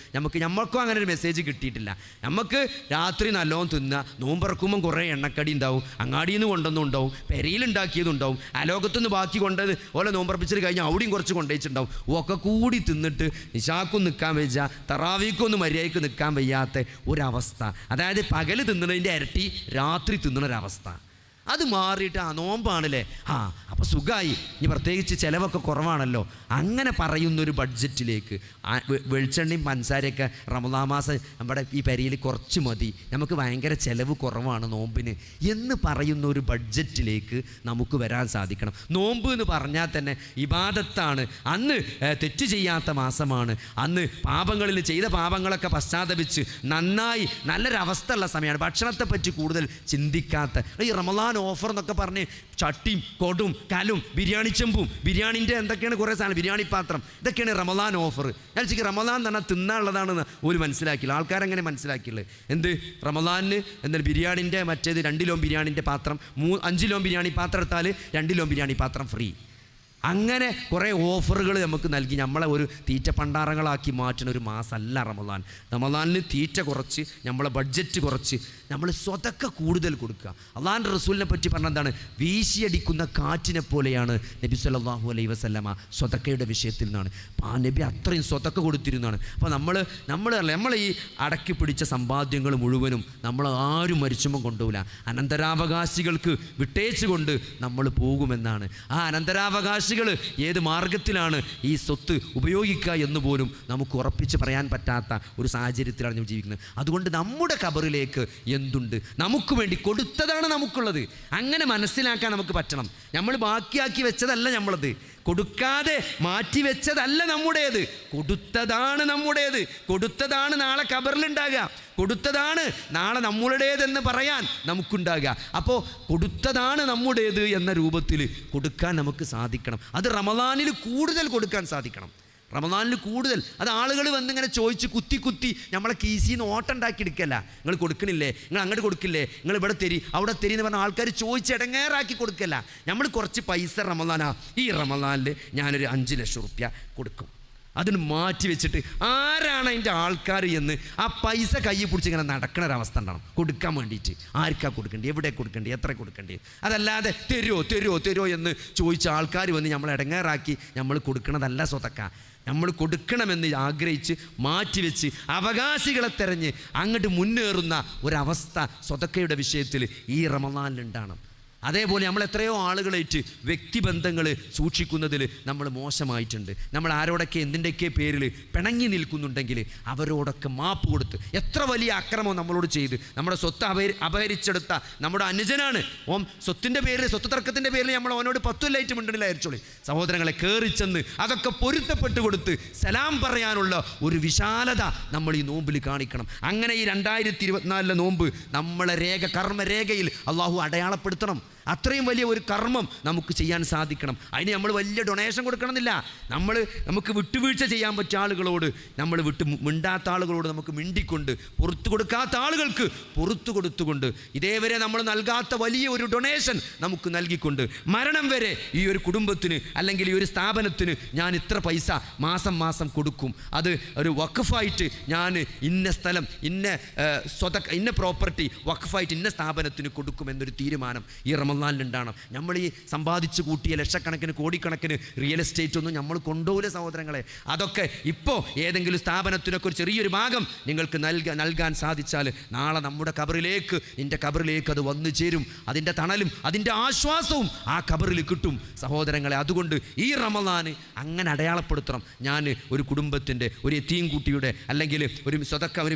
നമ്മൾക്കും അങ്ങനെ ഒരു മെസ്സേജ് കിട്ടിയിട്ടില്ല. നമുക്ക് രാത്രി നല്ലോണം തിന്നുക, നോമ്പറക്കുമ്പം കുറേ എണ്ണക്കടി ഉണ്ടാവും, അങ്ങാടിയിൽ നിന്ന് കൊണ്ടുവന്നുണ്ടാവും, പെരയിലുണ്ടാക്കിയതുണ്ടാവും, അലോകത്തുനിന്ന് ബാക്കി കൊണ്ടത് ഓലെ നോമ്പറപ്പിച്ചിട്ട് കഴിഞ്ഞാൽ അവിടെയും കുറച്ച് കൊണ്ടുവച്ചിട്ടുണ്ടാവും. ഒക്കെ കൂടി തിന്നിട്ട് നിശാക്കും നിൽക്കാൻ വയ്യ, തറാവീക്കും ഒന്ന് മര്യാദയ്ക്ക് നിൽക്കാൻ വയ്യാത്ത ഒരവസ്ഥ. അതായത് പകൽ തിന്നണതിൻ്റെ ഇരട്ടി രാത്രി തിന്നണൊരവസ്ഥ. അത് മാറിയിട്ട് നോമ്പാണല്ലേ, അപ്പോൾ സുഖമായി, ഇനി പ്രത്യേകിച്ച് ചിലവൊക്കെ കുറവാണല്ലോ, അങ്ങനെ പറയുന്നൊരു ബഡ്ജറ്റിലേക്ക്. വെളിച്ചെണ്ണയും പഞ്ചസാരയൊക്കെ റമദാൻ മാസം നമ്മുടെ ഈ പെരയിൽ കുറച്ച് മതി, നമുക്ക് ഭയങ്കര ചിലവ് കുറവാണ് നോമ്പിന് എന്ന് പറയുന്ന ഒരു ബഡ്ജറ്റിലേക്ക് നമുക്ക് വരാൻ സാധിക്കണം. നോമ്പ് എന്ന് പറഞ്ഞാൽ തന്നെ ഇബാദത്താണ്. അന്ന് തെറ്റ് ചെയ്യാത്ത മാസമാണ്. അന്ന് പാപങ്ങളിൽ ചെയ്ത പാപങ്ങളൊക്കെ പശ്ചാത്തപിച്ച് നന്നായി നല്ലൊരവസ്ഥ ഉള്ള സമയമാണ്. ഭക്ഷണത്തെപ്പറ്റി കൂടുതൽ ചിന്തിക്കാത്ത ഈ റമദാൻ ഓഫർ എന്നൊക്കെ പറഞ്ഞ് ചട്ടിയും കൊടും കലും ബിരിയാണി ചെമ്പും ബിരിയാണിൻ്റെ എന്തൊക്കെയാണ് കുറേ സാധനം, ബിരിയാണി പാത്രം, ഇതൊക്കെയാണ് റമദാൻ ഓഫർ. ഞാൻ ശരിക്കും റമദാൻ എന്ന് പറഞ്ഞാൽ തിന്നാനുള്ളതാണെന്ന് ഒരു മനസ്സിലാക്കില്ല. ആൾക്കാരെങ്ങനെ മനസ്സിലാക്കിയുള്ളത് എന്ത് റമദാനിന് എന്താ ബിരിയാണിൻ്റെ മറ്റേത് 2 കിലോ ബിരിയാണിൻ്റെ പാത്രം 5 കിലോ ബിരിയാണി പാത്രം എടുത്താൽ 2 കിലോ ബിരിയാണി പാത്രം ഫ്രീ. അങ്ങനെ കുറേ ഓഫറുകൾ നമുക്ക് നൽകി നമ്മളെ ഒരു തീറ്റ പണ്ടാരങ്ങളാക്കി മാറ്റുന്ന ഒരു മാസമല്ല റമദാൻ. റമദാനിന് തീറ്റ കുറച്ച്, നമ്മളെ ബഡ്ജറ്റ് കുറച്ച്, നമ്മൾ സ്വതക്ക കൂടുതൽ കൊടുക്കുക. അള്ളാഹുവിൻ്റെ റസൂലിനെ പറ്റി പറഞ്ഞ എന്താണ്, വീശിയടിക്കുന്ന കാറ്റിനെ പോലെയാണ് നബി സല്ലല്ലാഹു അലൈഹി വസല്ലമ സ്വതക്കയുടെ വിഷയത്തിൽ നിന്നാണ്. നബി അത്രയും സ്വതക്ക കൊടുത്തിരുന്നതാണ്. അപ്പോൾ നമ്മൾ ഈ അടക്കി പിടിച്ച സമ്പാദ്യങ്ങൾ മുഴുവനും നമ്മൾ ആരും മരിച്ചുമ്പോൾ കൊണ്ടുപോകില്ല, അനന്തരാവകാശികൾക്ക് വിട്ടേച്ചുകൊണ്ട് നമ്മൾ പോകുമെന്നാണ്. ആ അനന്തരാവകാശികൾ ഏത് മാർഗത്തിലാണ് ഈ സ്വത്ത് ഉപയോഗിക്കുക എന്ന് പോലും നമുക്ക് ഉറപ്പിച്ച് പറയാൻ പറ്റാത്ത ഒരു സാഹചര്യത്തിലാണ് നമ്മൾ ജീവിക്കുന്നത്. അതുകൊണ്ട് നമ്മുടെ ഖബറിലേക്ക് എന്തുണ്ട്, നമുക്ക് വേണ്ടി കൊടുത്തതാണ് നമുക്കുള്ളത്. അങ്ങനെ മനസ്സിലാക്കാൻ നമുക്ക് പറ്റണം. നമ്മൾ ബാക്കിയാക്കി വെച്ചതല്ല നമ്മളത്, കൊടുക്കാതെ മാറ്റി വെച്ചതല്ല നമ്മുടേത്, കൊടുത്തതാണ് നമ്മുടേത്. കൊടുത്തതാണ് നാളെ ഖബറിലുണ്ടാകുക, കൊടുത്തതാണ് നാളെ നമ്മുടേതെന്ന് പറയാൻ നമുക്കുണ്ടാകുക. അപ്പോൾ കൊടുത്തതാണ് നമ്മുടേത് എന്ന രൂപത്തിൽ കൊടുക്കാൻ നമുക്ക് സാധിക്കണം. അത് റമദാനിൽ കൂടുതൽ കൊടുക്കാൻ സാധിക്കണം. റമദാനിൽ കൂടുതൽ. അത് ആളുകൾ വന്നിങ്ങനെ ചോദിച്ച് കുത്തി നമ്മളെ കീസിൽ നിന്ന് ഓട്ടം ഉണ്ടാക്കി എടുക്കല്ല. നിങ്ങൾ കൊടുക്കണില്ലേ, നിങ്ങൾ അങ്ങോട്ട് കൊടുക്കില്ലേ, നിങ്ങൾ ഇവിടെ തരി അവിടെ തരി എന്ന് പറഞ്ഞ ആൾക്കാർ ചോദിച്ച് ഇടങ്ങേറാക്കി കൊടുക്കല്ല. നമ്മൾ കുറച്ച് പൈസ ഈ റമദാനിൽ ഞാനൊരു 5 ലക്ഷം റുപ്യ കൊടുക്കും, അതിന് മാറ്റി വെച്ചിട്ട് ആരാണ് അതിൻ്റെ ആൾക്കാർ എന്ന് ആ പൈസ കയ്യിൽ പിടിച്ച് ഇങ്ങനെ നടക്കണ ഒരവസ്ഥ ഉണ്ടാവും. കൊടുക്കാൻ വേണ്ടിയിട്ട് ആർക്കാ കൊടുക്കേണ്ടി, എവിടെ കൊടുക്കേണ്ടി, എത്ര കൊടുക്കേണ്ടി. അതല്ലാതെ തരുമോ എന്ന് ചോദിച്ച ആൾക്കാർ വന്ന് നമ്മളെ ഇടങ്ങേറാക്കി നമ്മൾ കൊടുക്കണതല്ല സ്വതക്ക. നമ്മൾ കൊടുക്കണമെന്ന് ആഗ്രഹിച്ച് മാറ്റിവെച്ച് അവകാശികളെ തെരഞ്ഞ് അങ്ങോട്ട് മുന്നേറുന്ന ഒരവസ്ഥ സ്വതക്കയുടെ വിഷയത്തിൽ ഈ റമദാനിലുണ്ടാകണം. അതേപോലെ നമ്മൾ എത്രയോ ആളുകളായിട്ട് വ്യക്തിബന്ധങ്ങൾ സൂക്ഷിക്കുന്നതിൽ നമ്മൾ മോശമായിട്ടുണ്ട്. നമ്മൾ ആരോടൊക്കെ എന്തിൻ്റെയൊക്കെ പേരിൽ പിണങ്ങി നിൽക്കുന്നുണ്ടെങ്കിൽ അവരോടൊക്കെ മാപ്പ് കൊടുത്ത്, എത്ര വലിയ അക്രമം നമ്മളോട് ചെയ്ത് നമ്മുടെ സ്വത്ത് അപഹരിച്ചെടുത്ത നമ്മുടെ അനുജനാണ്, സ്വത്തിൻ്റെ പേരിൽ, സ്വത്ത് തർക്കത്തിൻ്റെ പേരിൽ നമ്മൾ അവനോട് 10 കൊല്ലമായിട്ട് മിണ്ടണില്ല അയച്ചോളി. സഹോദരങ്ങളെ കയറിച്ചെന്ന് അതൊക്കെ പൊരുത്തപ്പെട്ട് കൊടുത്ത് സലാം പറയാനുള്ള ഒരു വിശാലത നമ്മൾ ഈ നോമ്പിൽ കാണിക്കണം. അങ്ങനെ ഈ 2024 നോമ്പ് നമ്മളെ കർമ്മരേഖയിൽ അള്ളാഹു അടയാളപ്പെടുത്തണം. അത്രയും വലിയ ഒരു കർമ്മം നമുക്ക് ചെയ്യാൻ സാധിക്കണം. അതിന് നമ്മൾ വലിയ ഡൊണേഷൻ കൊടുക്കണമെന്നില്ല. നമുക്ക് വിട്ടുവീഴ്ച ചെയ്യാൻ പറ്റിയ ആളുകളോട് നമ്മൾ മിണ്ടാത്ത ആളുകളോട് നമുക്ക് മിണ്ടിക്കൊണ്ട്, പുറത്തു കൊടുക്കാത്ത ആളുകൾക്ക് പുറത്തു കൊടുത്തുകൊണ്ട്, ഇതേവരെ നമ്മൾ നൽകാത്ത വലിയ ഒരു ഡൊണേഷൻ നമുക്ക് നൽകിക്കൊണ്ട്, മരണം വരെ ഈ ഒരു കുടുംബത്തിന് അല്ലെങ്കിൽ ഈ ഒരു സ്ഥാപനത്തിന് ഞാൻ ഇത്ര പൈസ മാസം കൊടുക്കും, അത് ഒരു വഖഫായിട്ട് ഞാൻ ഇന്ന സ്ഥലം ഇന്ന പ്രോപ്പർട്ടി വഖഫായിട്ട് ഇന്ന സ്ഥാപനത്തിന് കൊടുക്കുമെന്നൊരു തീരുമാനം ഈ റമദാനിലുണ്ടാകണം. നമ്മൾ ഈ സമ്പാദിച്ചു കൂട്ടിയ ലക്ഷക്കണക്കിന് കോടിക്കണക്കിന് റിയൽ എസ്റ്റേറ്റ് ഒന്നും നമ്മൾ കൊണ്ടുപോകില്ല സഹോദരങ്ങളെ. അതൊക്കെ ഇപ്പോൾ ഏതെങ്കിലും സ്ഥാപനത്തിനൊക്കെ ഒരു ചെറിയൊരു ഭാഗം നിങ്ങൾക്ക് നൽകാൻ സാധിച്ചാൽ നാളെ നമ്മുടെ നിൻ്റെ കബറിലേക്ക് അത് വന്നു ചേരും. അതിൻ്റെ തണലും അതിൻ്റെ ആശ്വാസവും ആ കബറിൽ കിട്ടും സഹോദരങ്ങളെ. അതുകൊണ്ട് ഈ റമദാന് അങ്ങനെ അടയാളപ്പെടുത്തണം. ഞാൻ ഒരു കുടുംബത്തിൻ്റെ, ഒരു യതീം കുട്ടിയുടെ അല്ലെങ്കിൽ ഒരു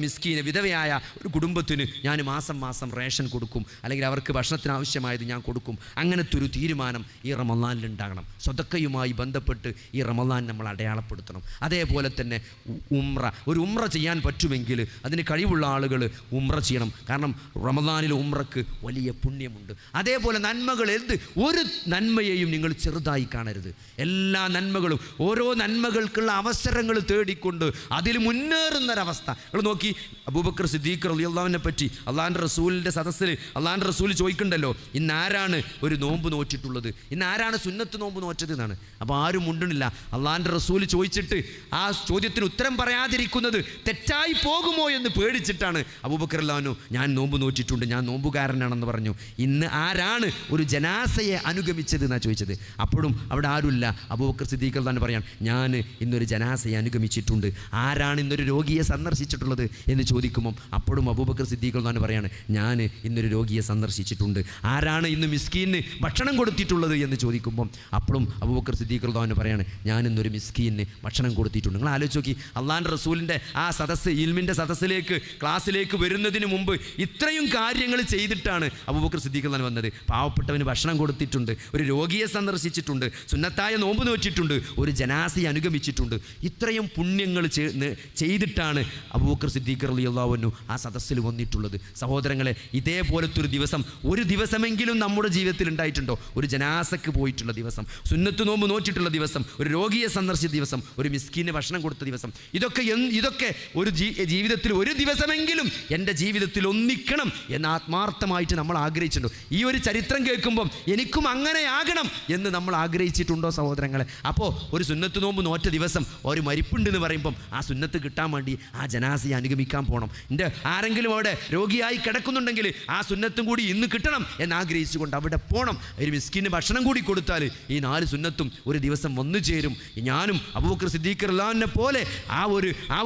മിസ്കീന്, വിധവയായ ഒരു കുടുംബത്തിന് ഞാൻ മാസം റേഷൻ കൊടുക്കും, അല്ലെങ്കിൽ അവർക്ക് ഭക്ഷണത്തിന് ആവശ്യമായത് ഞാൻ കൊടുക്കും. അങ്ങനത്തെ ഒരു തീരുമാനം ഈ റമദാനിലുണ്ടാകണം. സ്വതക്കയുമായി ബന്ധപ്പെട്ട് ഈ റമദാൻ നമ്മൾ അടയാളപ്പെടുത്തണം. അതേപോലെ തന്നെ ഒരു ഉംറ ചെയ്യാൻ പറ്റുമെങ്കിൽ അതിന് കഴിവുള്ള ആളുകൾ ഉംറ ചെയ്യണം. കാരണം റമദാനിൽ ഉംറക്ക് വലിയ പുണ്യമുണ്ട്. അതേപോലെ നന്മകൾ ഒരു നന്മയെയും നിങ്ങൾ ചെറുതായി കാണരുത്. എല്ലാ നന്മകളും, ഓരോ നന്മകൾക്കുള്ള അവസരങ്ങൾ തേടിക്കൊണ്ട് അതിൽ മുന്നേറുന്നൊരവസ്ഥ. നിങ്ങൾ നോക്കി, അബൂബക്കർ സിദ്ദീഖ് റളിയല്ലാഹുവിനെ പറ്റി അള്ളാഹിൻ്റെ റസൂലിൻ്റെ സദസ്സിൽ അള്ളാഹിൻ്റെ റസൂൽ ചോദിക്കണ്ടല്ലോ, ഇന്ന് ആരാണ് ഒരു നോമ്പ് നോറ്റിട്ടുള്ളത്, ഇന്ന് ആരാണ് സുന്നത്ത് നോമ്പ് നോറ്റത് എന്നാണ്. അപ്പോൾ ആരും മുണ്ടണില്ല. അള്ളാഹിൻ്റെ റസൂൽ ചോദിച്ചിട്ട് ആ ചോദ്യത്തിന് ഉത്തരം പറയാതിരിക്കുന്നത് തെറ്റായി പോകുമോ എന്ന് പേടിച്ചിട്ടാണ് അബൂബക്കർ റളിയല്ലാഹു ഞാൻ നോമ്പ് നോറ്റിട്ടുണ്ട്, ഞാൻ നോമ്പുകാരനാണെന്ന് പറഞ്ഞു. ഇന്ന് ആരാണ് ഒരു ജനാസയെ അനുഗമിച്ചത് എന്നാണ് ചോദിച്ചത്. അപ്പോഴും അവിടെ ആരുമില്ല. അബൂബക്കർ സിദ്ദീഖ് റളിയല്ലാഹു പറയാണ്, ഞാൻ ഇന്നൊരു ജനാസയെ അനുഗമിച്ചിട്ടുണ്ട്. ആരാണ് ഇന്നൊരു രോഗിയെ സന്ദർശിച്ചിട്ടുള്ളത് എന്ന് ചോദിക്കുമ്പം അപ്പോഴും അബൂബക്കർ സിദ്ദീഖ് റളിയല്ലാഹു പറയാണ്, ഞാൻ ഇന്നൊരു രോഗിയെ സന്ദർശിച്ചിട്ടുണ്ട്. ആരാണ് ഇന്ന് മിസ്കീന് ഭക്ഷണം കൊടുത്തിട്ടുള്ളത് എന്ന് ചോദിക്കുമ്പം അപ്പോഴും അബൂബക്കർ സിദ്ദീഖ് റളിയല്ലാഹു പറയാണ്, ഞാൻ ഇന്നൊരു മിസ്കീന് ഭക്ഷണം കൊടുത്തിട്ടുണ്ട്. നിങ്ങൾ ആലോചിച്ച് നോക്കി, അള്ളാഹിൻ്റെ റസൂലിൻ്റെ ആ സദസ്സ്, ഇൽമിൻ്റെ സദസ്സിലേക്ക്, ക്ലാസ്സിലേക്ക് വരുന്നതിന് മുമ്പ് ഇത്രയും കാര്യങ്ങൾ ചെയ്തിട്ടാണ് അബൂബക്കർ സിദ്ദീഖ് റളിയല്ലാഹു വന്നത്. പാവപ്പെട്ടവന് ഭക്ഷണം കൊടുത്തിട്ടുണ്ട്, ഒരു രോഗിയെ സന്ദർശിച്ചിട്ടുണ്ട്, സുന്നത്തായ നോമ്പ് നോച്ചിട്ടുണ്ട്, ഒരു ജനാസയെ അനുഗമിച്ചിട്ടുണ്ട്. ഇത്രയും പുണ്യങ്ങൾ ചെയ്തിട്ടാണ് അബൂബക്കർ സിദ്ദീഖ് റളിയല്ലാഹു അൻഹു ആ സദസ്സിൽ വന്നിട്ടുള്ളത്. സഹോദരങ്ങളെ, ഇതേപോലത്തെ ഒരു ദിവസമെങ്കിലും നമ്മുടെ ജീവിതത്തിൽ ഉണ്ടായിട്ടുണ്ടോ? ഒരു ജനാസക്ക് പോയിട്ടുള്ള ദിവസം, സുന്നത്ത് നോമ്പ് നോറ്റിട്ടുള്ള ദിവസം, ഒരു രോഗിയെ സന്ദർശിച്ച ദിവസം, ഒരു മിസ്കീന് ഭക്ഷണം കൊടുത്ത ദിവസം. ഇതൊക്കെ ഒരു ജീവിതത്തിൽ ഒരു ദിവസമെങ്കിലും എൻ്റെ ജീവിതത്തിൽ ഒന്നിക്കണം എന്ന് ആത്മാർത്ഥമായിട്ട് നമ്മൾ ആഗ്രഹിച്ചിട്ടുണ്ടോ? ഈ ഒരു ചരിത്രം കേൾക്കുമ്പം എനിക്കും അങ്ങനെയാകണം എന്ന് നമ്മൾ ആഗ്രഹിച്ചിട്ടുണ്ടോ സഹോദരങ്ങളെ? അപ്പോൾ ഒരു സുന്നത്ത് നോമ്പ് നോറ്റ ദിവസം ഒരു മരിപ്പുണ്ടെന്ന് പറയുമ്പം ആ സുന്നത്ത് കിട്ടാൻ വേണ്ടി ആ ജനാസയെ അനുഗമിക്കാൻ പോകണം. ആരെങ്കിലും അവിടെ രോഗിയായി കിടക്കുന്നുണ്ടെങ്കിൽ ആ സുന്നത്തും കൂടി ഇന്ന് കിട്ടണം എന്ന് ആഗ്രഹിച്ചുകൊണ്ട് കൊണ്ട് അവിടെ പോകണം, ഒരു മിസ്കിന് ഭക്ഷണം കൂടി കൊടുത്താൽ ഈ 4 സുന്നത്തും ഒരു ദിവസം വന്നു ചേരും. ഞാനും അബൂബക്കർ സിദ്ദീഖ് റളിയല്ലാഹുവിനെ പോലെ ആ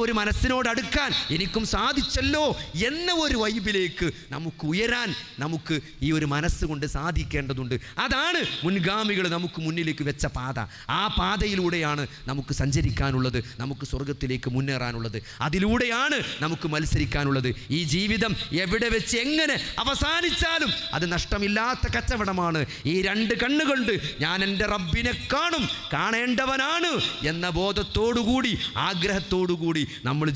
ഒരു മനസ്സിനോട് അടുക്കാൻ എനിക്കും സാധിച്ചല്ലോ എന്ന ഒരു വൈബിലേക്ക് നമുക്ക് ഉയരാൻ നമുക്ക് ഈ ഒരു മനസ്സുകൊണ്ട് സാധിക്കേണ്ടതുണ്ട്. അതാണ് മുൻഗാമികൾ നമുക്ക് മുന്നിലേക്ക് വെച്ച പാത. ആ പാതയിലൂടെയാണ് നമുക്ക് സഞ്ചരിക്കാനുള്ളത്, നമുക്ക് സ്വർഗത്തിലേക്ക് മുന്നേറാനുള്ളത്. അതിലൂടെയാണ് നമുക്ക് മത്സരിക്കാനുള്ളത്. ഈ ജീവിതം എവിടെ വെച്ച് എങ്ങനെ അവസാനിച്ചാലും അത് നഷ്ടമില്ലാത്ത കച്ചവടമാണ്. ഈ 2 കണ്ണുകൊണ്ട് ഞാൻ എൻ്റെ റബ്ബിനെ കാണേണ്ടവനാണ് എന്ന ബോധത്തോടുകൂടി ആഗ്രഹത്തോടുകൂടി നമ്മൾ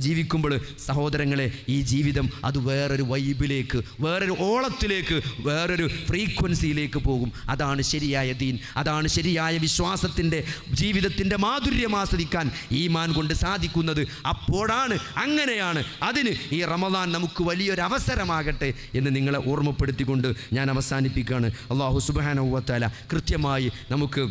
ജീവിക്കുമ്പോൾ സഹോദരങ്ങളെ, ഈ ജീവിതം അത് വേറൊരു വൈബിലേക്ക്, വേറൊരു ഓളത്തിലേക്ക്, വേറൊരു ഫ്രീക്വൻസിയിലേക്ക് പോകും. അതാണ് ശരിയായ ദീൻ, അതാണ് ശരിയായ വിശ്വാസത്തിൻ്റെ ജീവിതത്തിൻ്റെ മാധുര്യം ആസ്വദിക്കാൻ ഈമാൻ കൊണ്ട് സാധിക്കുന്നത്. അപ്പോഴാണ്, അങ്ങനെയാണ്. അതിന് ഈ റമദാൻ നമുക്ക് വലിയൊരു അവസരമാകട്ടെ എന്ന് നിങ്ങളെ ഓർമ്മപ്പെടുത്തിക്കൊണ്ട് ഞാൻ അവസാനിപ്പിക്കുകയാണ്. അല്ലാഹു സുബ്ഹാനഹു വ തആല കൃത്യമായി നമുക്ക്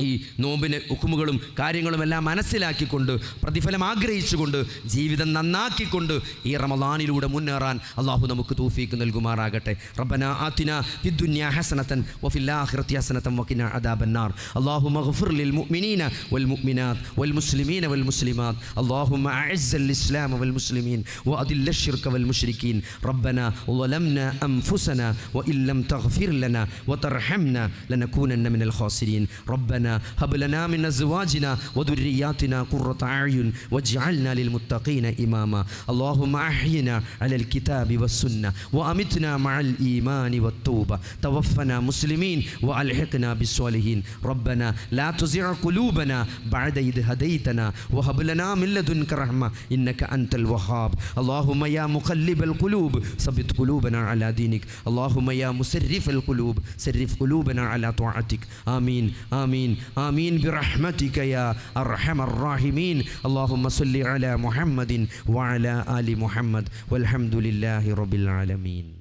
ഈ നോമ്പിന് ഹുക്കുമുകളും കാര്യങ്ങളുമെല്ലാം മനസ്സിലാക്കിക്കൊണ്ട് പ്രതിഫലം ആഗ്രഹിച്ചുകൊണ്ട് ജീവിതം നന്നാക്കിക്കൊണ്ട് ഈ റമദാനിലൂടെ മുന്നേറാൻ അള്ളാഹു നമുക്ക് തൗഫീഖ് നൽകുമാറാകട്ടെ. റബ്ബനാ ആതിനാ ഫിദ്ദുനിയാ ഹസനതൻ വഫിൽ ആഖിറതി ഹസനതൻ വഖിനാ അദാബന്നാർ. അല്ലാഹുമ്മ ഗ്ഫിർ ലിൽ മുഅ്മിനീന വൽ മുഅ്മിനാത്ത് വൽ മുസ്ലിമീന വൽ മുസ്ലിമാത്ത്. അല്ലാഹുമ്മ അഇസ്സൽ ഇസ്ലാമ വൽ മുസ്ലിമീൻ വഅദില്ല അശ്ശിർക വൽ മുശ്രിക്കീൻ. റബ്ബനാ ളലംനാ അൻഫുസനാ വഇല്ലം തഗ്ഫിർ ലനാ വതർഹംനാ ലനകൂനന്ന മിനൽ ഖാസിരീൻ. ربنا هب لنا من أزواجنا وذرياتنا قرة أعين واجعلنا للمتقين إماما. اللهم أحينا على الكتاب والسنة وأمتنا مع الإيمان والتوبة. توفنا مسلمين وألحقنا بالصالحين. ربنا لا تزغ قلوبنا بعد إذ هديتنا وهب لنا من لدنك رحمة إنك أنت الوهاب. اللهم يا مقلب القلوب ثبت قلوبنا على دينك. اللهم يا مسرف القلوب صرف قلوبنا على طاعتك. آمين آمين آمين برحمتك يا أرحم الراحمين. اللهم صل على محمد وعلى آل محمد والحمد لله رب العالمين.